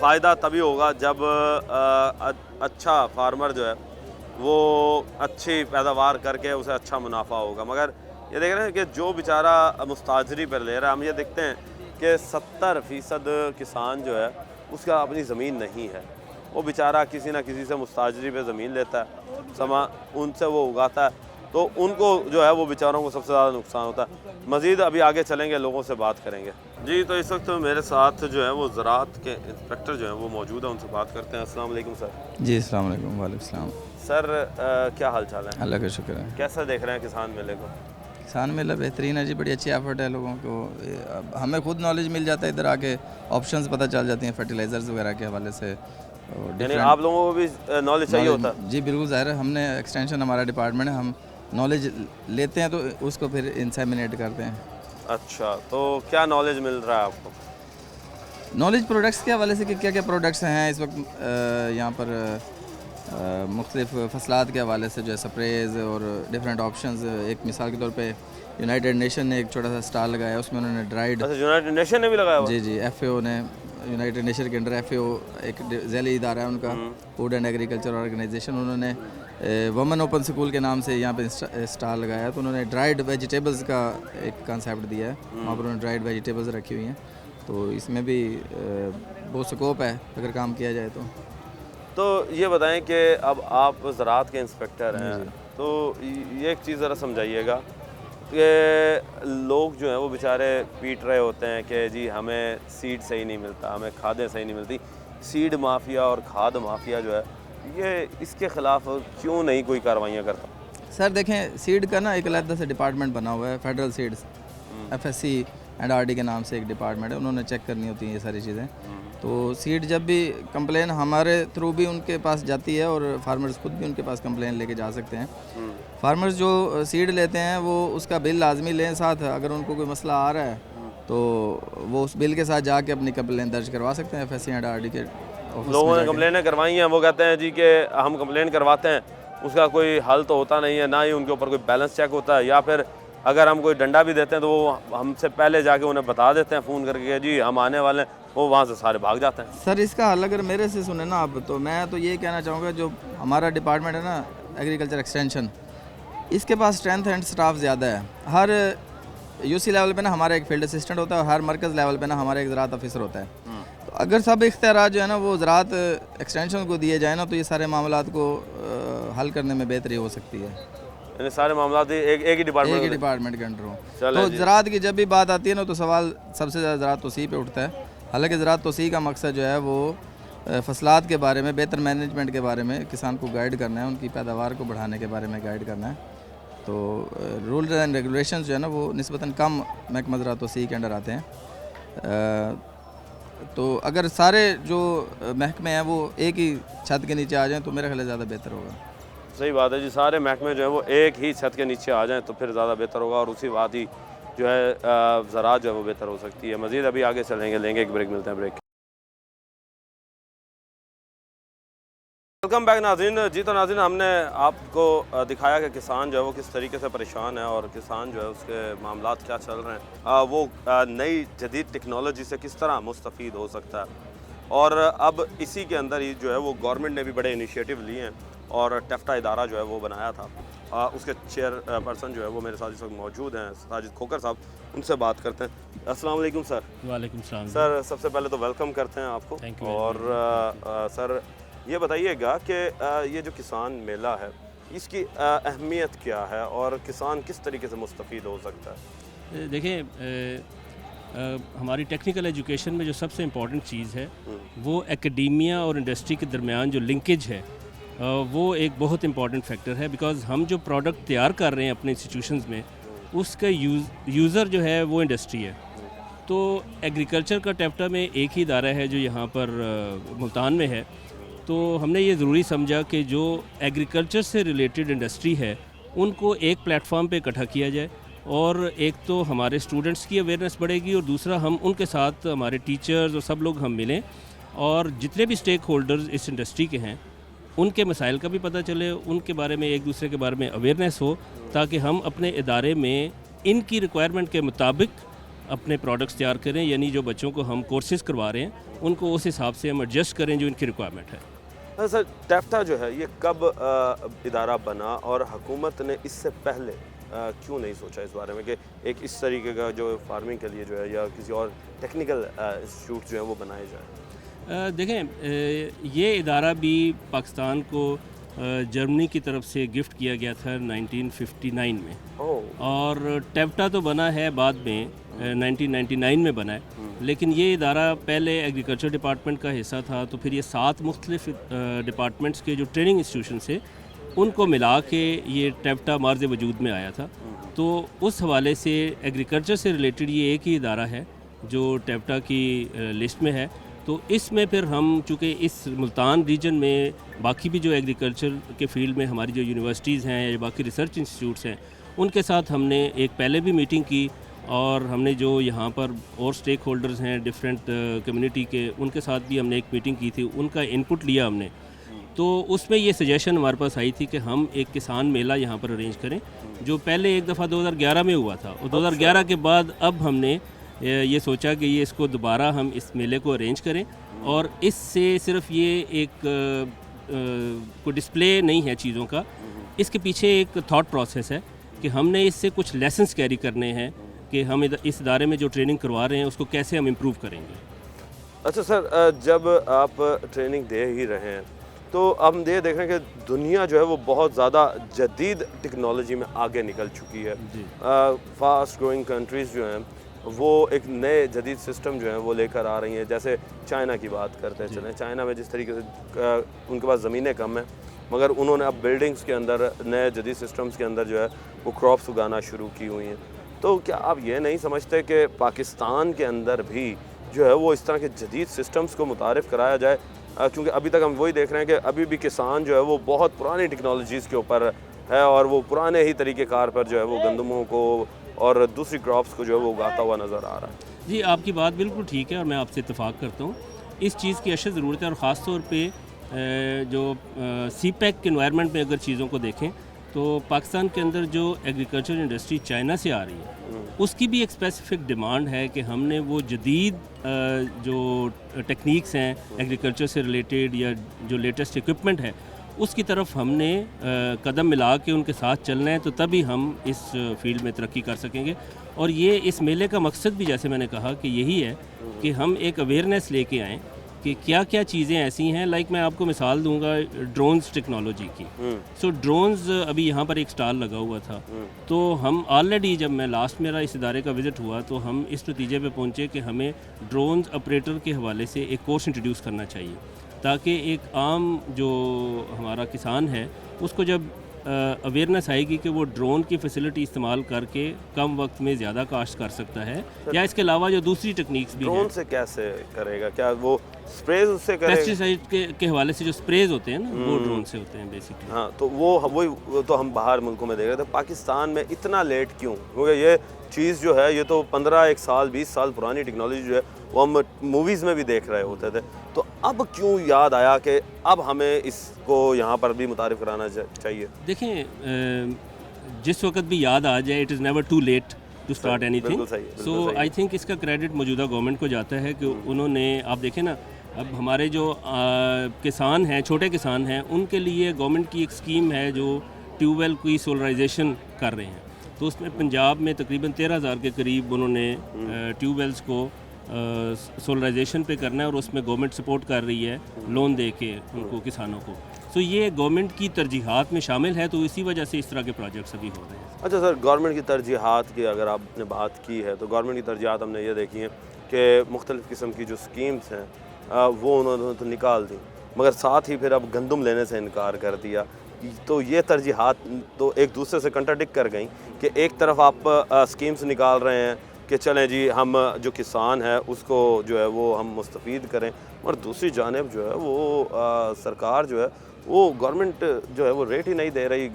फ़ायदा तभी होगा जब अच्छा फार्मर जो है वो अच्छी पैदावार करके उसे अच्छा मुनाफा होगा। मगर ये देख रहे हैं कि जो बेचारा मुस्ताजरी पर ले रहा है, हम ये देखते हैं कि 70% किसान जो है उसका अपनी ज़मीन नहीं है, वो बेचारा किसी ना किसी से मुस्ताजरी पे ज़मीन लेता है, समा उनसे वो उगाता है, तो उनको जो है वो बेचारों को सबसे ज़्यादा नुकसान होता है। मज़ीद अभी आगे चलेंगे, लोगों से बात करेंगे। जी, तो इस वक्त मेरे साथ जो है वो ज़राअत के इंस्पेक्टर जो है वो मौजूद है, उनसे बात करते हैं। अस्सलाम वालेकुम सर। जी अस्सलाम वालेकुम। वालेकुम सलाम। सर क्या हाल चाल है? अल्लाह का शुक्र है। कैसा देख रहे हैं किसान मेले को? किसान मेला बेहतरीन है जी, बड़ी अच्छी एफर्ट है लोगों को। अब हमें खुद नॉलेज मिल जाता है, इधर आके ऑप्शंस पता चल जाती हैं फर्टिलाइज़र्स वगैरह के हवाले से। यानी आप लोगों को भी नॉलेज चाहिए होता है? जी बिल्कुल, ज़ाहिर है, हमने एक्सटेंशन हमारा डिपार्टमेंट है, हम नॉलेज लेते हैं तो उसको फिर इंसेमिनेट करते हैं। अच्छा, तो क्या नॉलेज मिल रहा है आपको? नॉलेज प्रोडक्ट्स के हवाले से कि क्या क्या प्रोडक्ट्स हैं इस वक्त यहाँ पर मुख्तलिफ फसलात के हवाले से जो है स्प्रेज और डिफरेंट ऑप्शंस। एक मिसाल के तौर पे यूनाइटेड नेशन ने एक छोटा सा स्टॉल लगाया, उसमें उन्होंने ड्राइड। अच्छा, यूनाइटेड नेशन ने भी लगाया हुआ? जी जी, FAO ने, यूनाइटेड नेशन के अंडर FAO एक ज़ैली इदारा है उनका, फूड एंड एग्रीकल्चर ऑर्गेनाइजेशन। उन्होंने वुमेन ओपन स्कूल के नाम से यहाँ पे स्टॉल लगाया है, तो उन्होंने ड्राइड वेजिटेबल्स का एक कंसेप्ट दिया है, वहाँ पर उन्होंने ड्राइड वेजिटेबल्स रखी हुई हैं, तो इसमें भी बहुत स्कोप है अगर काम किया जाए तो ये बताएं कि अब आप ज़राअत के इंस्पेक्टर हैं, तो ये एक चीज़ ज़रा समझाइएगा कि लोग जो हैं वो बेचारे पीट रहे होते हैं कि जी हमें सीड सही नहीं मिलता, हमें खादें सही नहीं मिलती। सीड माफिया और खाद माफिया जो है ये इसके ख़िलाफ़ क्यों नहीं कोई कार्रवाइयाँ करता? सर देखें, सीड का ना एक अलग से डिपार्टमेंट बना हुआ है, federal seeds, FSC and RD के नाम से एक डिपार्टमेंट है, उन्होंने चेक करनी होती हैं ये सारी चीज़ें। तो सीड जब भी कंप्लेन हमारे थ्रू भी उनके पास जाती है और फार्मर्स खुद भी उनके पास कंप्लेन लेके जा सकते हैं। फार्मर्स जो सीड लेते हैं वो उसका बिल लाजमी लें साथ, अगर उनको कोई मसला आ रहा है तो वो उस बिल के साथ जाके अपनी कंप्लेन दर्ज करवा सकते हैं FSC एंड RD के ऑफिस। लोगों ने कंप्लेनें करवाई हैं, वो कहते हैं जी कि हम कंप्लेन करवाते हैं, उसका कोई हल तो होता नहीं है, ना ही उनके ऊपर कोई बैलेंस चेक होता है, या फिर अगर हम कोई डंडा भी देते हैं तो वो हमसे पहले जाके उन्हें बता देते हैं फ़ोन करके जी हम आने वाले हैं, वो वहाँ से सारे भाग जाते हैं। सर इसका हल अगर मेरे से सुने ना आप, तो मैं तो ये कहना चाहूँगा, जो हमारा डिपार्टमेंट है ना एग्रीकल्चर एक्सटेंशन, इसके पास स्ट्रेंथ एंड स्टाफ ज़्यादा है। हर UC लेवल पे ना हमारा एक फील्ड असिस्टेंट होता है, और हर मरकज़ लेवल पे ना हमारा एक ज़राअत ऑफिसर होता है। तो अगर सब इख्तियारात जो है ना वो ज़राअत एक्सटेंशन को दिए जाए ना, तो ये सारे मामलात को हल करने में बेहतरी हो सकती है। यानी सारे मामला एक ही डिपार्टमेंट के अंडर हो। तो ज़राअत की जब भी बात आती है ना, तो सवाल सबसे ज़्यादा ज़राअत तोसी पे उठता है। हालांकि ज़राअत तोसी का मकसद जो है वो फसलात के बारे में, बेहतर मैनेजमेंट के बारे में किसान को गाइड करना है, उनकी पैदावार को बढ़ाने के बारे में गाइड करना है। तो रूल्स एंड रेगुलेशंस जो है ना वो निस्बतन कम महकमा ज़राअत तोसी के अंडर आते हैं। तो अगर सारे जो महकमे हैं वो एक ही छत के नीचे आ जाएँ तो मेरा ख्याल ज़्यादा बेहतर होगा। सही बात है जी, सारे महकमे जो है वो एक ही छत के नीचे आ जाएं तो फिर ज़्यादा बेहतर होगा, और उसी बात ही जो है ज़राअत जो है वो बेहतर हो सकती है। मज़ीद अभी आगे चलेंगे, लेंगे एक ब्रेक, मिलते हैं ब्रेक। वेलकम बैक नाज़रीन। जी तो नाज़रीन, हमने आपको दिखाया कि किसान जो है वो किस तरीके से परेशान है और किसान जो है उसके मामलात क्या चल रहे हैं, वो नई जदीद टेक्नोलॉजी से किस तरह मुस्तफ़ीद हो सकता है। और अब इसी के अंदर ही जो है वो गवर्नमेंट ने भी बड़े इनिशिएटिव लिए हैं और टेफ्टा इदारा जो है वो बनाया था। उसके चेयरपर्सन जो है वो मेरे साथ इस वक्त मौजूद हैं, साजिद खोकर साहब, उनसे बात करते हैं। अस्सलाम वालेकुम सर। वालेकुम सलाम सर। सबसे पहले तो वेलकम करते हैं आपको। और सर ये बताइएगा कि ये जो किसान मेला है इसकी अहमियत क्या है और किसान किस तरीके से मुस्तफ़ीद हो सकता है? देखिए, हमारी टेक्निकल एजुकेशन में जो सबसे इम्पॉर्टेंट चीज़ है वो एकेडेमिया और इंडस्ट्री के दरमियान जो लिंकेज है वो एक बहुत इम्पॉर्टेंट फैक्टर है। बिकॉज़ हम जो प्रोडक्ट तैयार कर रहे हैं अपने इंस्टीट्यूशंस में, उसका यूज़र जो है वो इंडस्ट्री है। तो एग्रीकल्चर का टेफ्टा में एक ही इदारा है जो यहाँ पर मुल्तान में है। तो हमने ये ज़रूरी समझा कि जो एग्रीकल्चर से रिलेटेड इंडस्ट्री है उनको एक प्लेटफॉर्म पे इकट्ठा किया जाए, और एक तो हमारे स्टूडेंट्स की अवेयरनेस बढ़ेगी और दूसरा हम उनके साथ हमारे टीचर्स और सब लोग हम मिलें और जितने भी स्टेक होल्डर्स इस इंडस्ट्री के हैं उनके मसाइल का भी पता चले, उनके बारे में एक दूसरे के बारे में अवेयरनेस हो, ताकि हम अपने इदारे में इनकी रिक्वायरमेंट के मुताबिक अपने प्रोडक्ट्स तैयार करें। यानी जो बच्चों को हम कोर्सेज़ करवा रहे हैं उनको उस हिसाब से हम एडजस्ट करें जो इनकी रिक्वायरमेंट है। सर टेफ्टा जो है ये कब इदारा बना और हुकूमत ने इससे पहले क्यों नहीं सोचा इस बारे में कि एक इस तरीके का जो फार्मिंग के लिए जो है या किसी और टेक्निकल इंस्टीट्यूट जो है वो बनाए जाए? देखें, ये इदारा भी पाकिस्तान को जर्मनी की तरफ से गिफ्ट किया गया था 1959 में, और टेप्टा तो बना है बाद में 1999 में बना है, लेकिन ये इदारा पहले एग्रीकल्चर डिपार्टमेंट का हिस्सा था। तो फिर ये 7 मुख्तलिफ डिपार्टमेंट्स के जो ट्रेनिंग इंस्टीट्यूशन से उनको मिला के ये टेप्टा मार्ज़ वजूद में आया था। तो उस हवाले से एग्रीकल्चर से रिलेटेड ये एक ही इदारा है जो टेप्टा की लिस्ट में है। तो इसमें फिर हम चूँकि इस मुल्तान रीजन में बाकी भी जो एग्रीकल्चर के फील्ड में हमारी जो यूनिवर्सिटीज़ हैं या बाकी रिसर्च इंस्टीट्यूट्स हैं, उनके साथ हमने एक पहले भी मीटिंग की, और हमने जो यहाँ पर और स्टेक होल्डर्स हैं डिफरेंट कम्युनिटी के, उनके साथ भी हमने एक मीटिंग की थी, उनका इनपुट लिया हमने। तो उसमें ये सजेशन हमारे पास आई थी कि हम एक किसान मेला यहाँ पर अरेंज करें, जो पहले एक दफ़ा 2011 में हुआ था, और 2011 के बाद अब हमने ये सोचा कि ये इसको दोबारा हम इस मेले को अरेंज करें, और इससे सिर्फ ये एक कोई डिस्प्ले नहीं है चीज़ों का, इसके पीछे एक थॉट प्रोसेस है कि हमने इससे कुछ लेसन्स कैरी करने हैं कि हम इस इदारे में जो ट्रेनिंग करवा रहे हैं उसको कैसे हम इम्प्रूव करेंगे। अच्छा सर, जब आप ट्रेनिंग दे ही रहे हैं तो हम ये देख रहे हैं कि दुनिया जो है वो बहुत ज़्यादा जदीद टेक्नोलॉजी में आगे निकल चुकी है। फास्ट ग्रोइंग कंट्रीज़ जो हैं वो एक नए जदीद सिस्टम जो है वो लेकर आ रही हैं। जैसे चाइना की बात करते हैं, चलें चाइना में जिस तरीके से उनके पास ज़मीनें कम हैं, मगर उन्होंने अब बिल्डिंग्स के अंदर नए जदीद सिस्टम्स के अंदर जो है वो क्रॉप्स उगाना शुरू की हुई हैं। तो क्या आप ये नहीं समझते कि पाकिस्तान के अंदर भी जो है वो इस तरह के जदीद सिस्टम्स को मुतारिफ़ कराया जाए? क्योंकि अभी तक हम वही देख रहे हैं कि अभी भी किसान जो है वो बहुत पुरानी टेक्नोलॉजीज़ के ऊपर है, और वो पुराने ही तरीक़ेकार पर जो है वो गंदमों को और दूसरी क्रॉप्स को जो है वो उगाता हुआ नज़र आ रहा है। जी, आपकी बात बिल्कुल ठीक है और मैं आपसे इत्तेफाक करता हूँ। इस चीज़ की अशद ज़रूरत है, और ख़ास तौर पे जो CPEC के एनवायरनमेंट में अगर चीज़ों को देखें तो पाकिस्तान के अंदर जो एग्रीकल्चर इंडस्ट्री चाइना से आ रही है, उसकी भी एक स्पेसिफिक डिमांड है कि हमने वो जदीद जो टेक्निक्स हैं एग्रीकल्चर से रिलेटेड या जो लेटेस्ट इक्विपमेंट है, उसकी तरफ हमने कदम मिला के उनके साथ चलना है, तो तभी हम इस फील्ड में तरक्की कर सकेंगे। और ये इस मेले का मकसद भी, जैसे मैंने कहा, कि यही है कि हम एक अवेयरनेस लेके आएँ कि क्या क्या चीज़ें ऐसी हैं। लाइक मैं आपको मिसाल दूंगा ड्रोन्स टेक्नोलॉजी की। सो ड्रोन्स, अभी यहाँ पर एक स्टॉल लगा हुआ था, तो हम ऑलरेडी, जब मैं लास्ट मेरा इस इदारे का विज़िट हुआ तो हम इस नतीजे पे पहुँचे कि हमें ड्रोन्स ऑपरेटर के हवाले से एक कोर्स इंट्रोड्यूस करना चाहिए, ताकि एक आम जो हमारा किसान है उसको जब अवेयरनेस आएगी कि वो ड्रोन की फैसिलिटी इस्तेमाल करके कम वक्त में ज़्यादा काश्त कर सकता है, या इसके अलावा जो दूसरी टेक्निक्स भी ड्रोन से कैसे करेगा? क्या वो स्प्रेज उससे करेगा? पेस्टिसाइड के हवाले से जो स्प्रेज होते हैं ना, वो ड्रोन से होते हैं बेसिकली। हाँ, तो वो तो हम बाहर मुल्कों में देख रहे थे। पाकिस्तान में इतना लेट क्यों? क्योंकि ये चीज़ जो है ये तो 15 साल 20 साल पुरानी टेक्नोलॉजी जो है वो हम मूवीज़ में भी देख रहे होते थे। तो अब क्यों याद आया कि अब हमें इसको यहाँ पर भी मुतारिफ़ कराना चाहिए? देखें, जिस वक्त भी याद आ जाए, it is never too late to start anything. So I think इसका क्रेडिट मौजूदा गवर्नमेंट को जाता है कि उन्होंने, आप देखें ना, अब हमारे जो किसान हैं, छोटे किसान हैं, उनके लिए गवर्नमेंट की एक स्कीम है जो ट्यूबवेल की सोलराइजेशन कर रहे हैं। तो उसमें पंजाब में तकरीबन 13,000 के करीब उन्होंने ट्यूबवेल्स को सोलराइजेशन पे करना है, और उसमें गवर्नमेंट सपोर्ट कर रही है लोन दे के उनको, किसानों को। तो ये गवर्नमेंट की तरजीहात में शामिल है, तो इसी वजह से इस तरह के प्रोजेक्ट्स अभी हो रहे हैं। अच्छा सर, गवर्नमेंट की तरजीहात की अगर आपने बात की है, तो गवर्नमेंट की तरजीहात हमने ये देखी हैं कि मुख्तलिफ़ किस्म की जो स्कीम्स हैं वो उन्होंने तो निकाल दी, मगर साथ ही फिर अब गंदम लेने से इनकार कर दिया। तो ये तरजीहात तो एक दूसरे से कंट्राडिक्ट कर गई कि एक तरफ आप स्कीम्स निकाल रहे हैं कि चलें जी हम जो किसान है उसको जो है वो हम मुस्तफ़ीद करें, और दूसरी जानिब जो है वो सरकार जो है वो गवर्नमेंट जो है वो रेट ही नहीं दे रही,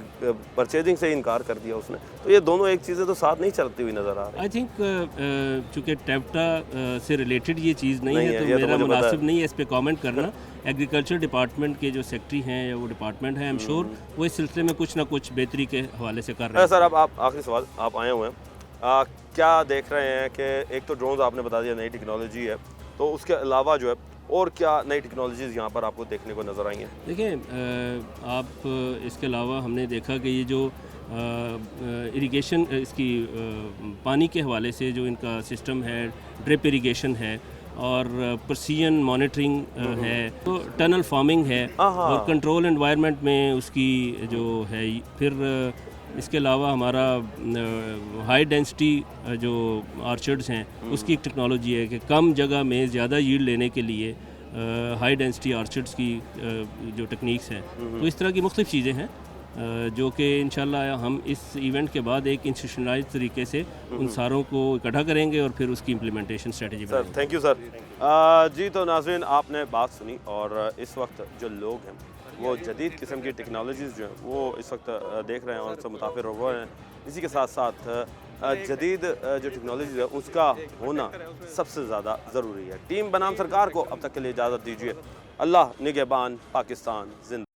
परचेजिंग से इनकार कर दिया उसने। तो ये दोनों एक चीज़ें तो साथ नहीं चलती हुई नज़र आ रही। आई थिंक चूँकि टेप्टा से रिलेटेड ये चीज़ नहीं है, तो मेरा मुनासिब नहीं है इस पर कमेंट करना। एग्रीकल्चर डिपार्टमेंट के जो सेक्रेटरी हैं या वो डिपार्टमेंट है, आई एम श्योर वो इस सिलसिले में कुछ ना कुछ बेहतरी के हवाले से कर रहे हैं। सर, अब आप आखिरी सवाल, आप आए हुए हैं, क्या देख रहे हैं कि एक तो ड्रोन्स आपने बता दिया नई टेक्नोलॉजी है, तो उसके अलावा जो है और क्या नई टेक्नोलॉजीज़ यहाँ पर आपको देखने को नज़र आई हैं? देखिए, आप इसके अलावा हमने देखा कि ये जो इरिगेशन इसकी पानी के हवाले से जो इनका सिस्टम है, ड्रिप इरिगेशन है और प्रेसिजन मॉनिटरिंग है, तो टनल फार्मिंग है और कंट्रोल एनवायरनमेंट में उसकी जो है। फिर इसके अलावा हमारा हाई डेंसिटी जो आर्चर्ड्स हैं उसकी एक टेक्नोलॉजी है कि कम जगह में ज़्यादा यील्ड लेने के लिए हाई डेंसिटी आर्चर्ड्स की जो टेक्निक्स हैं, तो इस तरह की मुख्तलिफ चीज़ें हैं जो कि इंशाल्लाह हम इस इवेंट के बाद एक इंस्टीट्यूशनलाइज्ड तरीके से उन सारों को इकट्ठा करेंगे और फिर उसकी implementation strategy sir. Thank you sir. जी तो नाज़रीन, आपने बात सुनी और इस वक्त जो लोग हैं वो जदीद किस्म की टेक्नोलॉजीज़ जो हैं वो इस वक्त देख रहे हैं और उससे मुताफिर हो रहे हैं। इसी के साथ साथ जदीद जो टेक्नोलॉजी है उसका होना सबसे ज़्यादा ज़रूरी है। टीम बनाम सरकार को अब तक के लिए इजाज़त दीजिए। अल्लाह निगहबान, पाकिस्तान जिंदा।